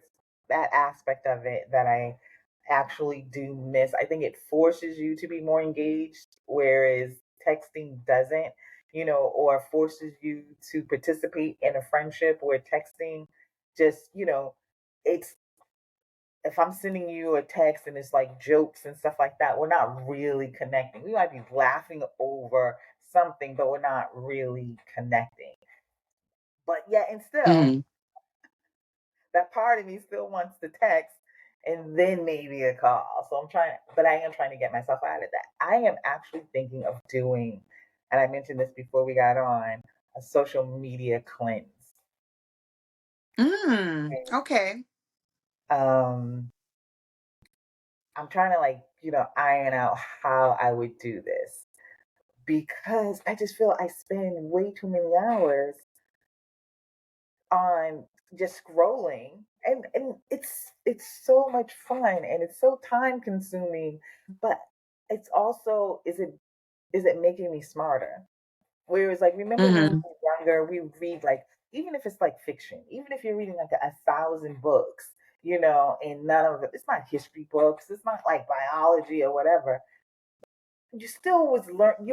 that aspect of it that I actually do miss. I think it forces you to be more engaged, whereas texting doesn't, or forces you to participate in a friendship where texting just, it's if I'm sending you a text and it's like jokes and stuff like that, we're not really connecting. We might be laughing over something, but we're not really connecting. But yet and still, Hmm. that part of me still wants to text and then maybe a call. So but I am trying to get myself out of that. I am actually thinking of doing, and I mentioned this before we got on, a social media cleanse. Okay. Um, I'm trying to like, iron out how I would do this because I just feel I spend way too many hours on just scrolling, and it's so much fun and it's so time consuming, but it's also, is it making me smarter? Whereas, like, remember when we Hmm. were younger, we would read, like, even if it's like fiction, even if you're reading like a thousand books, and none of it's not history books, it's not like biology or whatever, you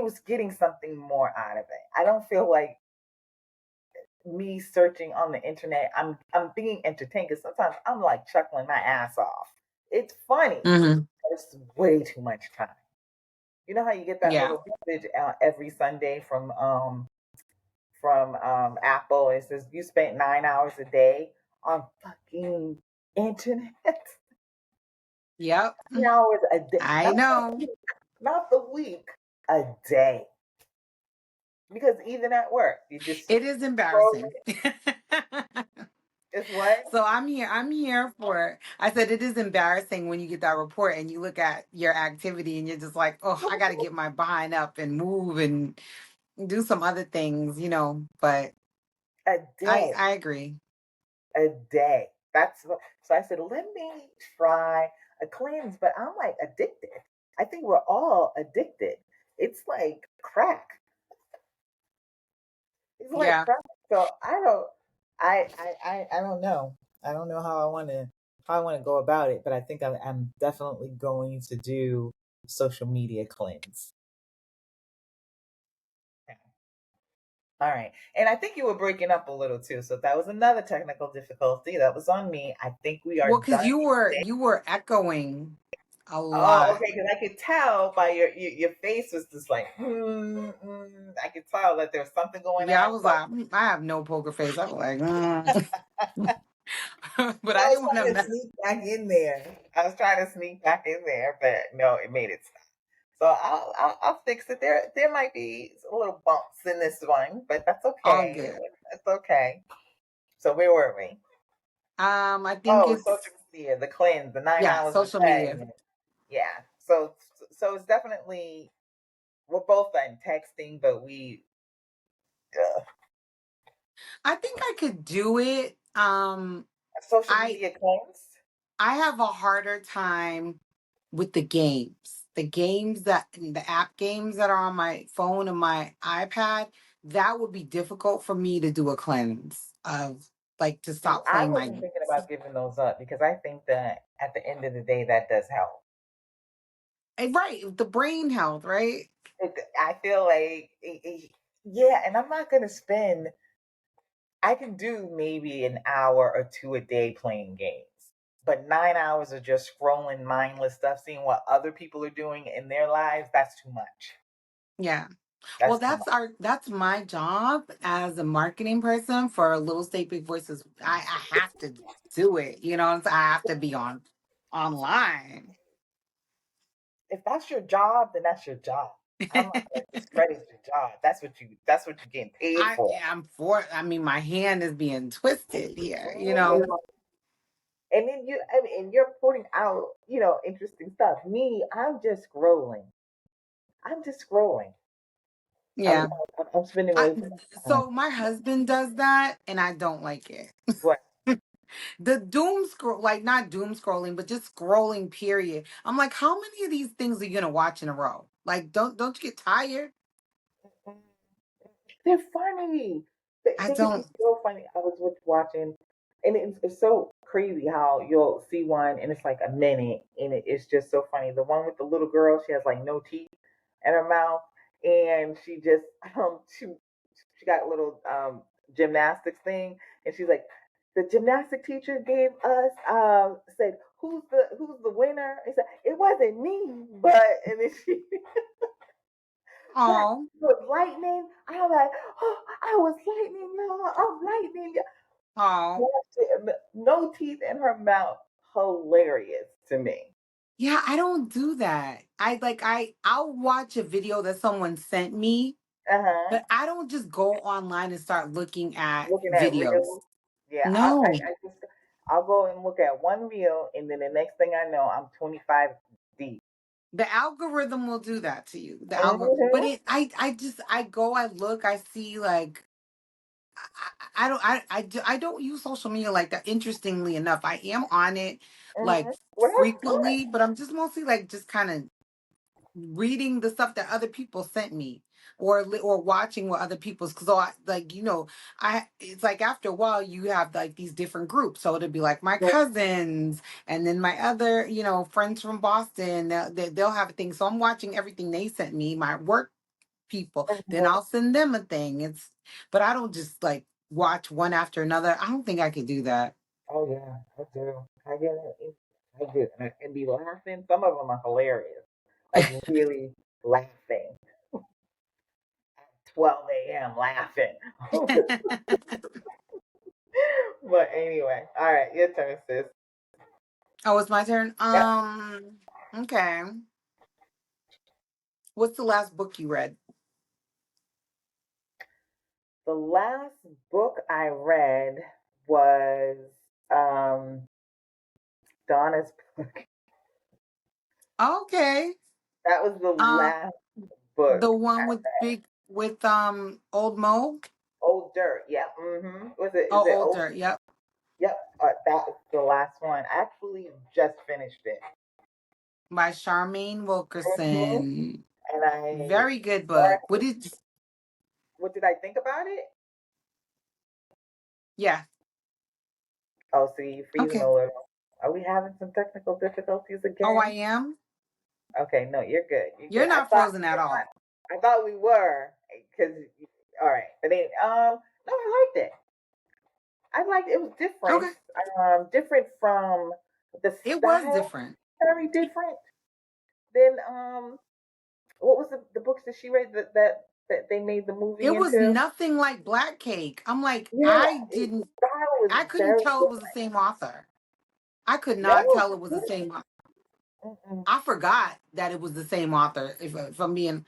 was getting something more out of it. I don't feel like me searching on the internet, I'm being entertained because sometimes I'm like chuckling my ass off. It's funny, Hmm. but it's way too much time. You know how you get that Yeah. little message every Sunday from Apple? It says you spent 9 hours a day on fucking internet. Yep. 9 hours a day, I know. not the week, a day. Because even at work, you just It is scroll. embarrassing. It's what? So I'm here for, I said it is embarrassing when you get that report and you look at your activity and you're just like, oh, I got to get my behind up and move and do some other things. But A I day. I agree. A day. So I said, let me try a cleanse, but I'm like addicted. I think we're all addicted. It's like crack. It's like Yeah. crack. So I don't know. I don't know how I want to go about it, but I think I'm definitely going to do social media cleanse. Yeah. All right. And I think you were breaking up a little too. So that was another technical difficulty. That was on me. I think we are Well, because done. you were echoing a Oh, lot. okay. Because I could tell by your face was just like, I could tell that there's something going Yeah, I on. was So like, I have no poker face. I was like, but I I was didn't want trying to to. sneak back in there. I was trying to sneak back in there, but no, it made it stop. So I'll fix it. There might be a little bumps in this one, but that's All okay. good. That's okay. So where were we? I think Oh, it's, social media, the cleanse, the nine yeah, hours a social media. day. Yeah. So it's definitely, we're both on texting, but uh, I think I could do it. social I media cleanse. I have a harder time with the games. The app games that are on my phone and my iPad, that would be difficult for me to do a cleanse of. like to See, stop I playing my wasn't thinking games. about giving those up because I think that at the end of the day, that does help. Right, the brain health, right? I feel like, yeah, and I'm not going to spend, I can do maybe an hour or two a day playing games. But 9 hours of just scrolling mindless stuff, seeing what other people are doing in their lives, that's too much. Yeah. Well, That's too much. that's my job as a marketing person for Little State Big Voices. I have to do it. You know, I have to be online. If that's your job, then that's your job. I'm not gonna discredit your job. That's what you're getting paid for. I mean, my hand is being twisted here, you know? Mhm. And then and you're putting out, interesting stuff. Me, I'm just scrolling. I'm just scrolling. I'm Yeah. I'm spending I, way too much time. so my husband does that and I don't like it. What? The doom scroll, like not doom scrolling, but just scrolling, period. I'm like, how many of these things are you gonna watch in a row? Like, don't you get tired? They're funny. They, I they can be don't. so funny. I was watching, and it's so crazy how you'll see one and it's like a minute, and it's just so funny. The one with the little girl, she has like no teeth in her mouth, and she just she got a little gymnastics thing, and she's like, the gymnastic teacher gave us said who's the winner. It said it wasn't me, but and then she but Oh, with lightning, I was like, oh, I was lightning, y'all. I'm lightning. oh. No teeth in her mouth. Hilarious to me. Yeah, I don't do that. I'll watch a video that someone sent me, Uh huh. but I don't just go online and start looking at Looking at videos. reels. Yeah, No. I just I'll go and look at one reel, and then the next thing I know, I'm 25 deep. The algorithm will do that to you. The algorithm, but Hmm. I go, I look, I see like I don't use social media like that. Interestingly enough, I am on it like Well, that's good. frequently, but I'm just mostly like just kind of reading the stuff that other people sent me or watching what other people's because I like I it's like after a while you have like these different groups, so it'll be like my cousins and then my other friends from Boston, they'll have a thing, so I'm watching everything they sent me, my work people, then Mhm. I'll send them a thing. It's but I don't just like watch one after another. I don't think I could do that. Oh yeah, I do. I get it. I do, and I can be laughing. Some of them are hilarious, like really laughing. 12 a.m. laughing. But anyway, all right, your turn, sis. Oh, it's my turn. Yep. Okay. What's the last book you read? The last book I read was um, Donna's book. Okay. That was the Um, last book. the one with big with Old Mo. Old Dirt. Yep. Was it? Is Oh, it Old Old? Dirt. Yep. Yep. That was the last one. I actually just finished it. By Charmaine hmm Wilkerson. And I Very good book. started. What did I think about it? Yeah. Oh, see, you're freezing Okay. a little. Are we having some technical difficulties Oh, I again? am. Okay, no, you're good. You're You're good. not frozen at all. I thought we were because all right, but then no, I liked it. I liked it. It was different. Okay. Different from the It was style. different. Very different than what was the books that she read that they made the movie It was into? nothing like Black Cake. I'm like, Yeah, the style was I couldn't very tell it was the different. same author. I could not No, tell it was the same author. mm-mm. I forgot that it was the same author, if I'm being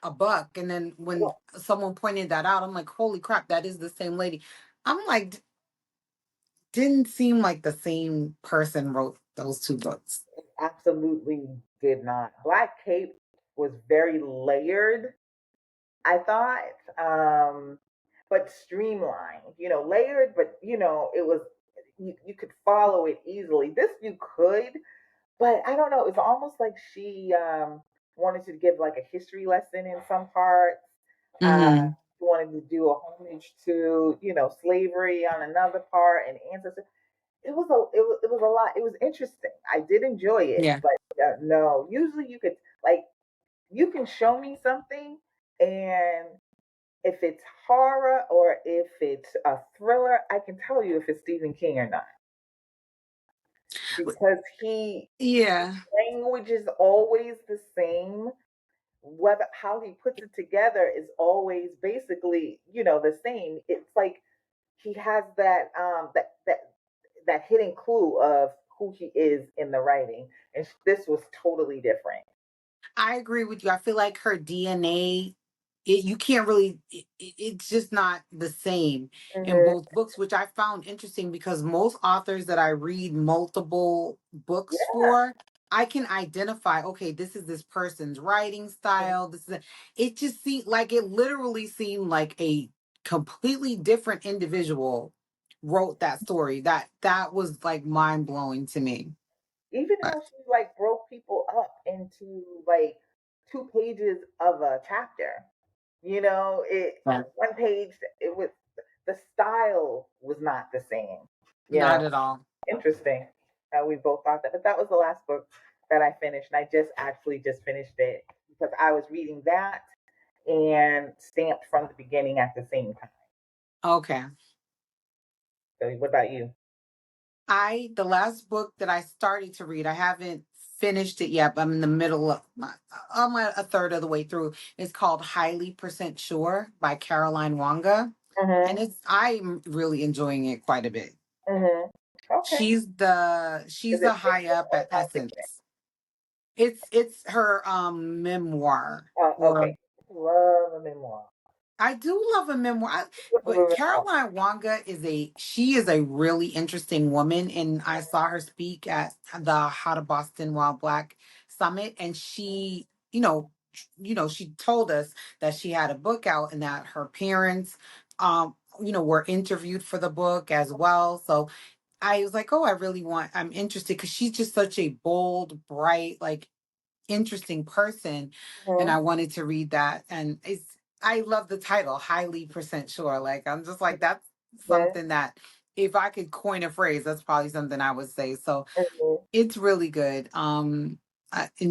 a buck. And then when Well, someone pointed that out, I'm like, holy crap, that is the same lady. I'm like, didn't seem like the same person wrote those two books. absolutely did not. Black Cape was very layered, I thought, but streamlined. Layered, but it was you could follow it easily. This you could, but I don't know. It's almost like she wanted to give like a history lesson in some parts. Uh, Mm-hmm. She wanted to do a homage to, slavery on another part and ancestors. It was a lot. It was interesting. I did enjoy it, Yeah. but no. Usually, you can show me something, and if it's horror or if it's a thriller, I can tell you if it's Stephen King or not because he Yeah. language is always the same. Whether how he puts it together is always basically the same. It's like he has that hidden clue of who he is in the writing, and this was totally different. I agree with you. I feel like her DNA, you can't really, it's just not the same in Hmm. both books, which I found interesting because most authors that I read multiple books Yeah. for, I can identify, okay, this is this person's writing style. It just seemed like it literally seemed like a completely different individual wrote that story. That was like mind blowing to me. Even But how she like broke people up into like 2 pages of a chapter. yeah, One page, it was the style was not the same. not at all. Interesting how we both thought that. But that was the last book that I finished, and I just finished it because I was reading that and Stamped from the beginning at the same time. Okay. So, what about you? The last book that I started to read, I haven't finished it yet, but I'm in the middle of a third of the way through. It's called Highly Percent Sure by Caroline Wanga. And Mhm. I'm really enjoying it quite a bit. Mhm. Okay. Is She's it the high fiction up or at nonfiction? Essence. It's her memoir, Oh, or okay. Love a memoir. I do love a memoir. Love a But memoir. Caroline Wanga she is a really interesting woman, and I saw her speak at the How to Boston While Black Summit, and she, she told us that she had a book out and that her parents, were interviewed for the book as well. So I was like, oh, I'm interested because she's just such a bold, bright, like interesting person, and Mhm. I wanted to read that. And I love the title, Highly Percent Sure. Like I'm just like that's Mhm. something that if I could coin a phrase, that's probably something I would say. So Mhm. it's really good. And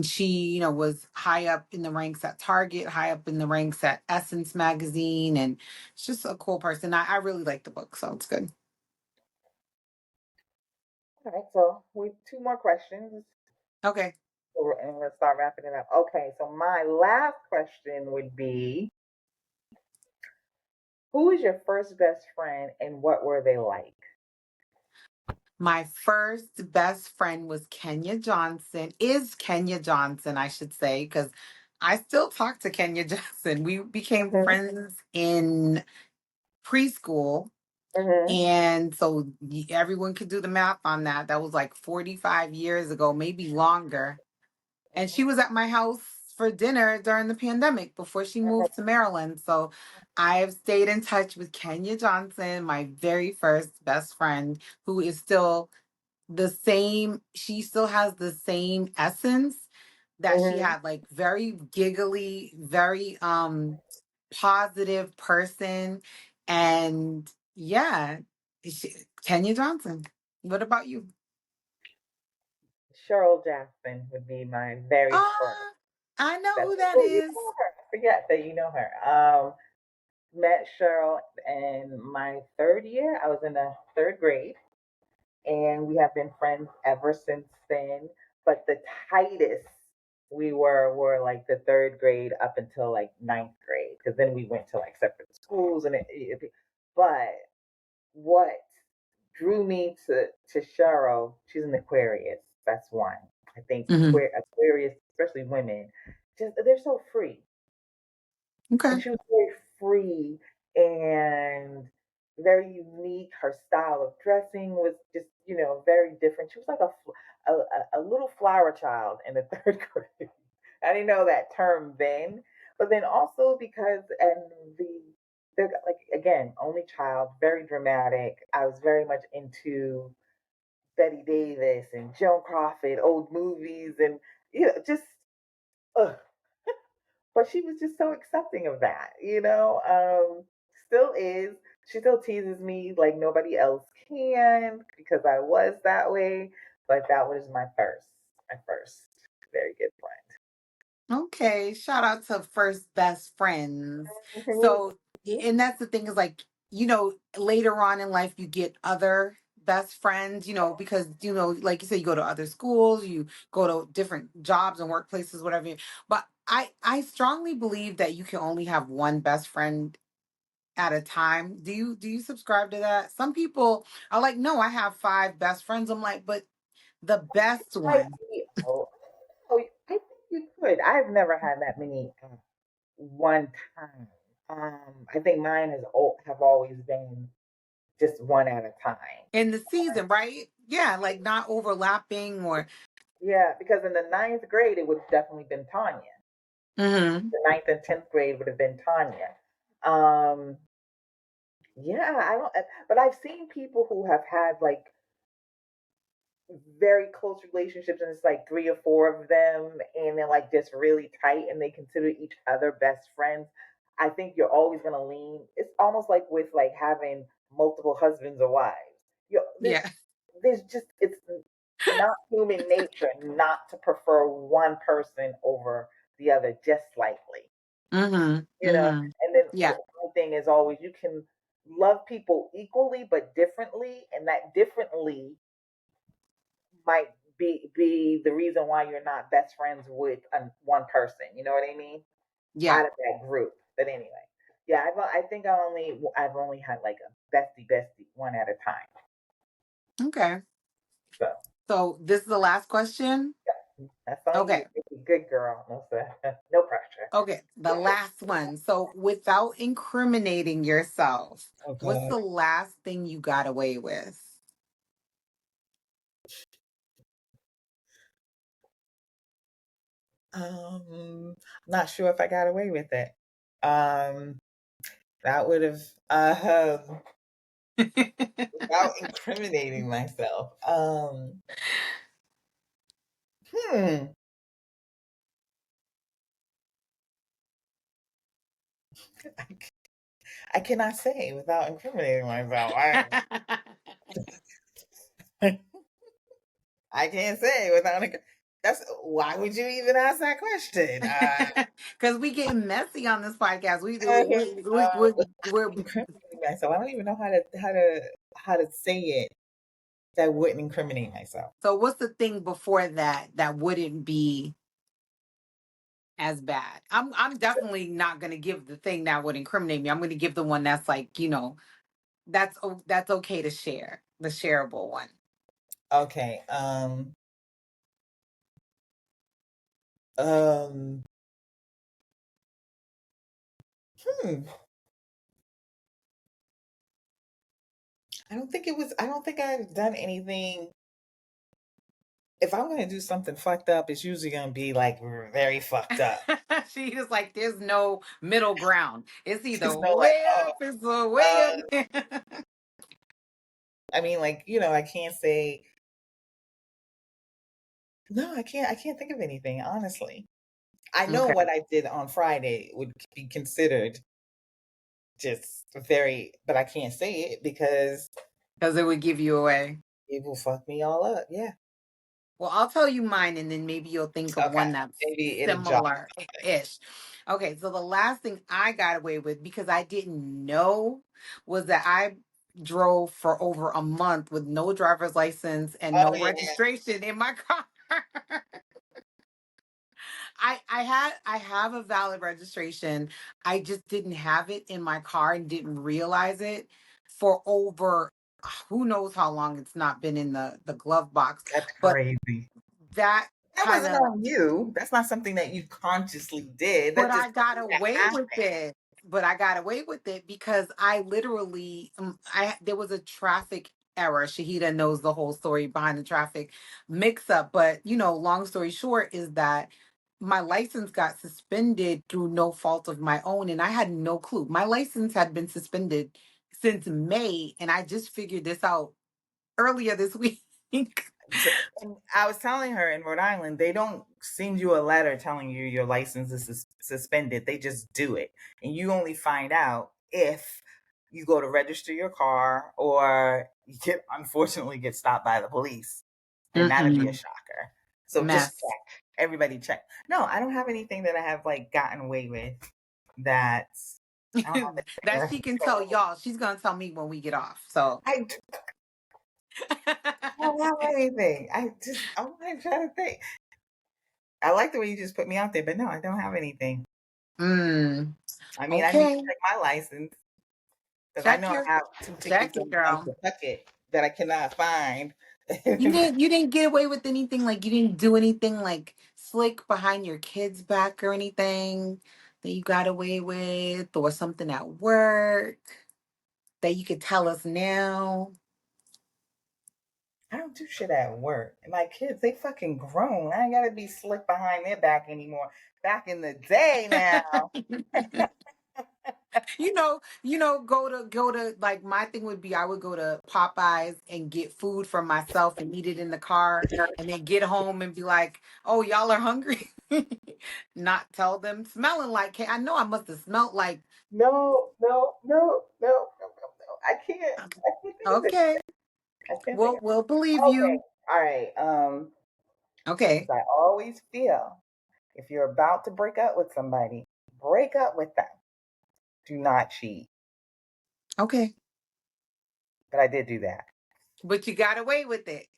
she, was high up in the ranks at Target, high up in the ranks at Essence magazine, and it's just a cool person. I really like the book, so it's good. All right. So we two more questions, Okay. and we'll start wrapping it up. Okay. So my last question would be, who is your first best friend, and what were they like? My first best friend was Kenya Johnson, is Kenya Johnson, I should say, because I still talk to Kenya Johnson. We became Mhm. friends in preschool. Mhm. And so everyone could do the math on that. That was like 45 years ago, maybe longer. And she Mhm. was at my house for dinner during the pandemic before she moved to Maryland. So I've stayed in touch with Kenya Johnson, my very first best friend, who is still the same. She still has the same essence that she Mhm. had, like very giggly, very positive person. And yeah, Kenya Johnson. What about you? Cheryl Jackson would be my very first. Ah, I know That's who that oh, you is. know her. I forget that you know her. Met Cheryl in my third year. I was in the third grade, and we have been friends ever since then. But the tightest we were like the third grade up until like ninth grade, because then we went to like separate schools, and but what drew me to Cheryl, she's an Aquarius. That's one. I think Hmm. Aquarius, especially women, just they're so free, Okay. and she was very free and very unique. Her style of dressing was just, very different. She was like a little flower child in the third grade. I didn't know that term then, but then also because they're like again only child, very dramatic. I was very much into Betty Davis and Joan Crawford, old movies, and just ugh, but she was just so accepting of that, still is. She still teases me like nobody else can because I was that way, but that was my first very good Okay, shout out to first best friends. friend. So, and that's the thing is like, later on in life, you get other best friends, because, like you said, you go to other schools, you go to different jobs and workplaces, whatever. But I strongly believe that you can only have one best friend at a time. Do you subscribe to that? Some people are like, no, I have five best friends. I'm like, but the best Might one. be, I think you could. I've never had that many one time. I think mine have always been just one at a time. In the season, right? Yeah, like not overlapping or. Yeah, because in the ninth grade, it would have definitely been Tanya. Hmm. The ninth and 10th grade would have been Tanya. Um, yeah, I don't, but I've seen people who have had like very close relationships, and it's like three or four of them, and they're like just really tight, and they consider each other best friends. I think you're always going to lean. It's almost like with like having multiple husbands or wives. You Yeah. there's just it's not human nature not to prefer one person over the other just slightly. Hmm. Hmm. And then Yeah. my thing is always you can love people equally but differently, and that differently might be the reason why you're not best friends with one person. You know what I mean? Yeah. Out of that group. But anyway, yeah, I think I've only had like a bestie one at a time. Okay. So So this is the last question. yeah, that's on you. Okay. Good girl. No, no pressure. Okay. The last one. So without incriminating yourself, Oh what's God. the last thing you got away with? Not sure if I got away with it. Um, that would have without incriminating myself. Hmm. I, I cannot say without incriminating myself. I can't say without. That's why would you even ask that question? Because we get messy on this podcast. We do. We're Incriminating myself. I don't even know how to say it that wouldn't incriminate myself. So what's the thing before that that wouldn't be as bad? I'm definitely not gonna give the thing that would incriminate me. I'm gonna give the one that's like, that's okay to share. The shareable one. Okay. Um. Hmm. I don't think I've done anything. If I'm gonna do something fucked up, it's usually gonna be like very fucked up. She is like, there's no middle ground. It's either There's no like, way oh, up, it's a way up uh, there. I mean, like, I can't say no. I can't think of anything honestly. I know Okay. what I did on Friday would be considered just very, but I can't say it because Because it would give you away. it will fuck me all up. Yeah. Well, I'll tell you mine and then maybe you'll think of Okay. one that's Maybe it'll jog. similar-ish. Okay, so the last thing I got away with because I didn't know was that I drove for over a month with no driver's license and Oh no yeah. registration in my car. I have a valid registration. I just didn't have it in my car and didn't realize it for over who knows how long it's not been in the glove box. That's But crazy. that That kind wasn't of on you. That's not something that you consciously did. but That just I got that away with happened. it. But I got away with it because I literally, I there was a traffic error. Shahida knows the whole story behind the traffic mix up. But long story short is that my license got suspended through no fault of my own, and I had no clue. My license had been suspended since May, and I just figured this out earlier this week. So, and I was telling her in Rhode Island, they don't send you a letter telling you your license is suspended. They just do it. And you only find out if you go to register your car or you unfortunately get stopped by the police. And that'd be a Mm-mm. shocker. So just Mess. check. Everybody check. No, I don't have anything that I have like gotten away with that I don't have anything That that's she can tell controlled. y'all. She's gonna tell me when we get off. So I don't have anything. I'm like trying to think. I like the way you just put me out there, but no, I don't have anything. mm, I mean, I need to okay. check my license because I Check know I your have two check tickets it, in like girl. Kentucky that I cannot find. You didn't get away with anything, like you didn't do anything like slick behind your kid's back or anything that you got away with, or something at work that you could tell us now. I don't do shit at work. And my kids, they fucking grown. I ain't gotta be slick behind their back anymore. Back in the day now. Go to like, my thing would be, I would go to Popeyes and get food for myself and eat it in the car, and then get home and be like, "Oh, y'all are hungry." Not tell them, smelling like I know I must have smelled like. No, no, no, no, no, no, no. I can't. I can't think of it. Okay, I can't think we'll believe of. Okay. you. All right. Okay, Because I always feel if you're about to break up with somebody, break up with them. Do not cheat. okay, But I did do that. but you got away with it.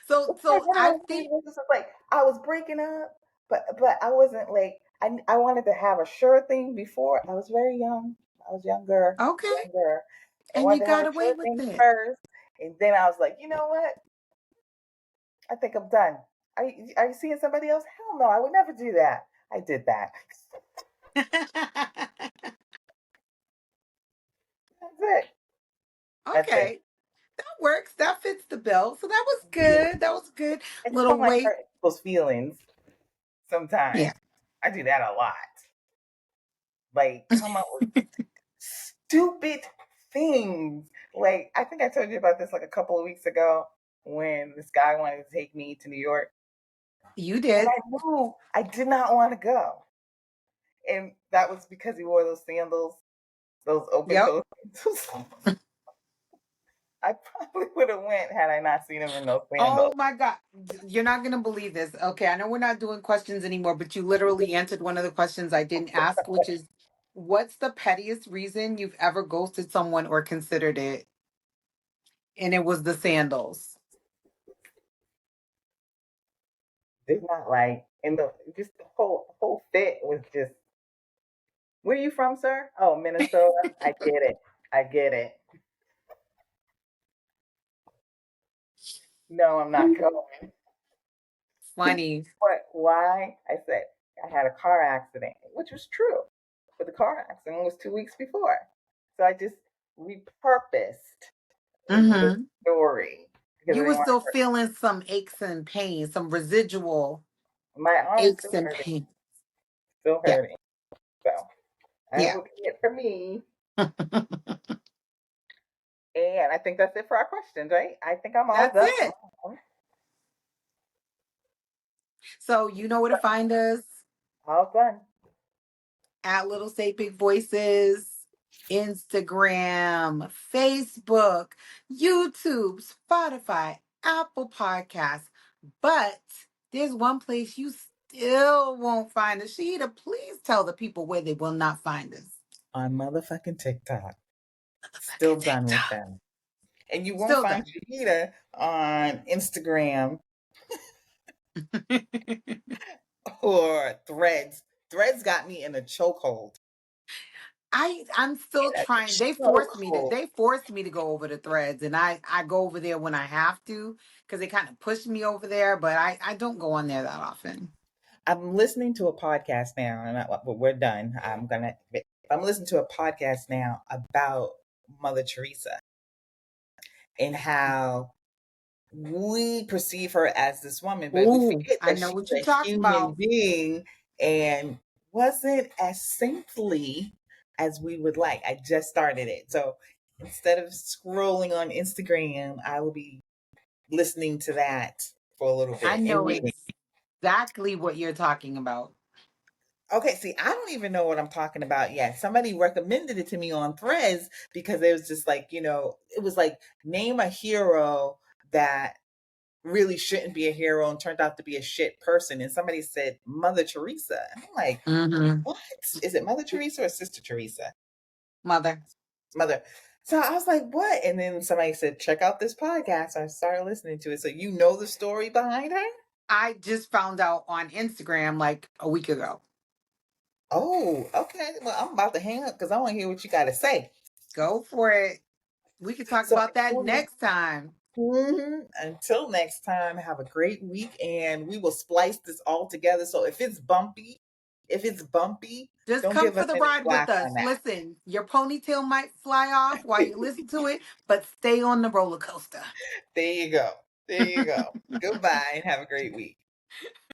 So It's like so one of I those things think. where it's just like I was breaking up, but I wasn't like I wanted to have a sure thing before. I was very young. I was Okay, younger, and and you wanted to have got a away sure with thing it. first. And then I was like, you know what? I think I'm done. Are you seeing somebody else? Hell no, I would never do that. I did that. That's it. That's it. Okay, that works. That fits the bill. So that was Yeah. good. That was good. I just don't Little like weight. hurting people's feelings Yeah. sometimes. I do that a lot. Like come up with stupid things. Like I think I told you about this like a couple of weeks ago when this guy wanted to take me to New York, You and did. I knew I did not want to go, and that was because he wore those sandals, those open Yep. toe sandals. I probably would have went had I not seen him in those Oh sandals. my God. You're not going to believe this. Okay. I know we're not doing questions anymore, but you literally answered one of the questions I didn't ask, which is, what's the pettiest reason you've ever ghosted someone or considered it? And it was the sandals. Did not like, and the just the whole fit was just. Where are you from, sir? Oh, Minnesota. I get it. I get it. No, I'm not going. Funny. But why? I said I had a car accident, which was true. But the car accident was 2 weeks before. So I just repurposed the Mm-hmm. story because I You didn't were want still to hurt. feeling some aches and pains, some residual My arm's aches still and hurting, pains. still Yeah. hurting. So that Yeah. will be it for me. And I think that's it for our questions, right? I think I'm all That's done. it. So you know where to find us All done. at Little Say Big Voices, Instagram, Facebook, YouTube, Spotify, Apple Podcasts. But there's one place you still won't find us. Sheeta, please tell the people where they will not find us. On motherfucking TikTok. Still Motherfucking done with TikTok. them. And you won't Still find done. Juanita on Instagram or Threads. Threads got me in a chokehold. I'm still In a trying. chokehold. They forced me to go over the threads, and I go over there when I have to, because they kind of push me over there, but I don't go on there that often. I'm listening to a podcast now, and we're done. I'm listening to a podcast now about Mother Teresa and how we perceive her as this woman, but we Ooh, forget I that know she's what you're a talking human about. being and wasn't as saintly as we would like. I just started it. So instead of scrolling on Instagram, I will be listening to that for a little I bit and know reading. exactly what you're talking about. Okay, see, I don't even know what I'm talking about yet. Somebody recommended it to me on Threads because it was just like, it was like name a hero that really shouldn't be a hero and turned out to be a shit person. And somebody said Mother Teresa. And I'm like, Hmm. what? Is it Mother Teresa or Sister Teresa? Mother. Mother. So I was like, what? And then somebody said, check out this podcast. I started listening to it. So you know the story behind her? I just found out on Instagram like a week ago. Oh, okay. Well, I'm about to hang up because I want to hear what you got to say. Go for it. We could talk So about that next time. until next time, have a great week and we will splice this all together. So if it's bumpy, Just don't come give for us the any ride with flack us. on that. Listen, your ponytail might fly off while you listen to it, but stay on the roller coaster. There you go. There you go. Goodbye and have a great week.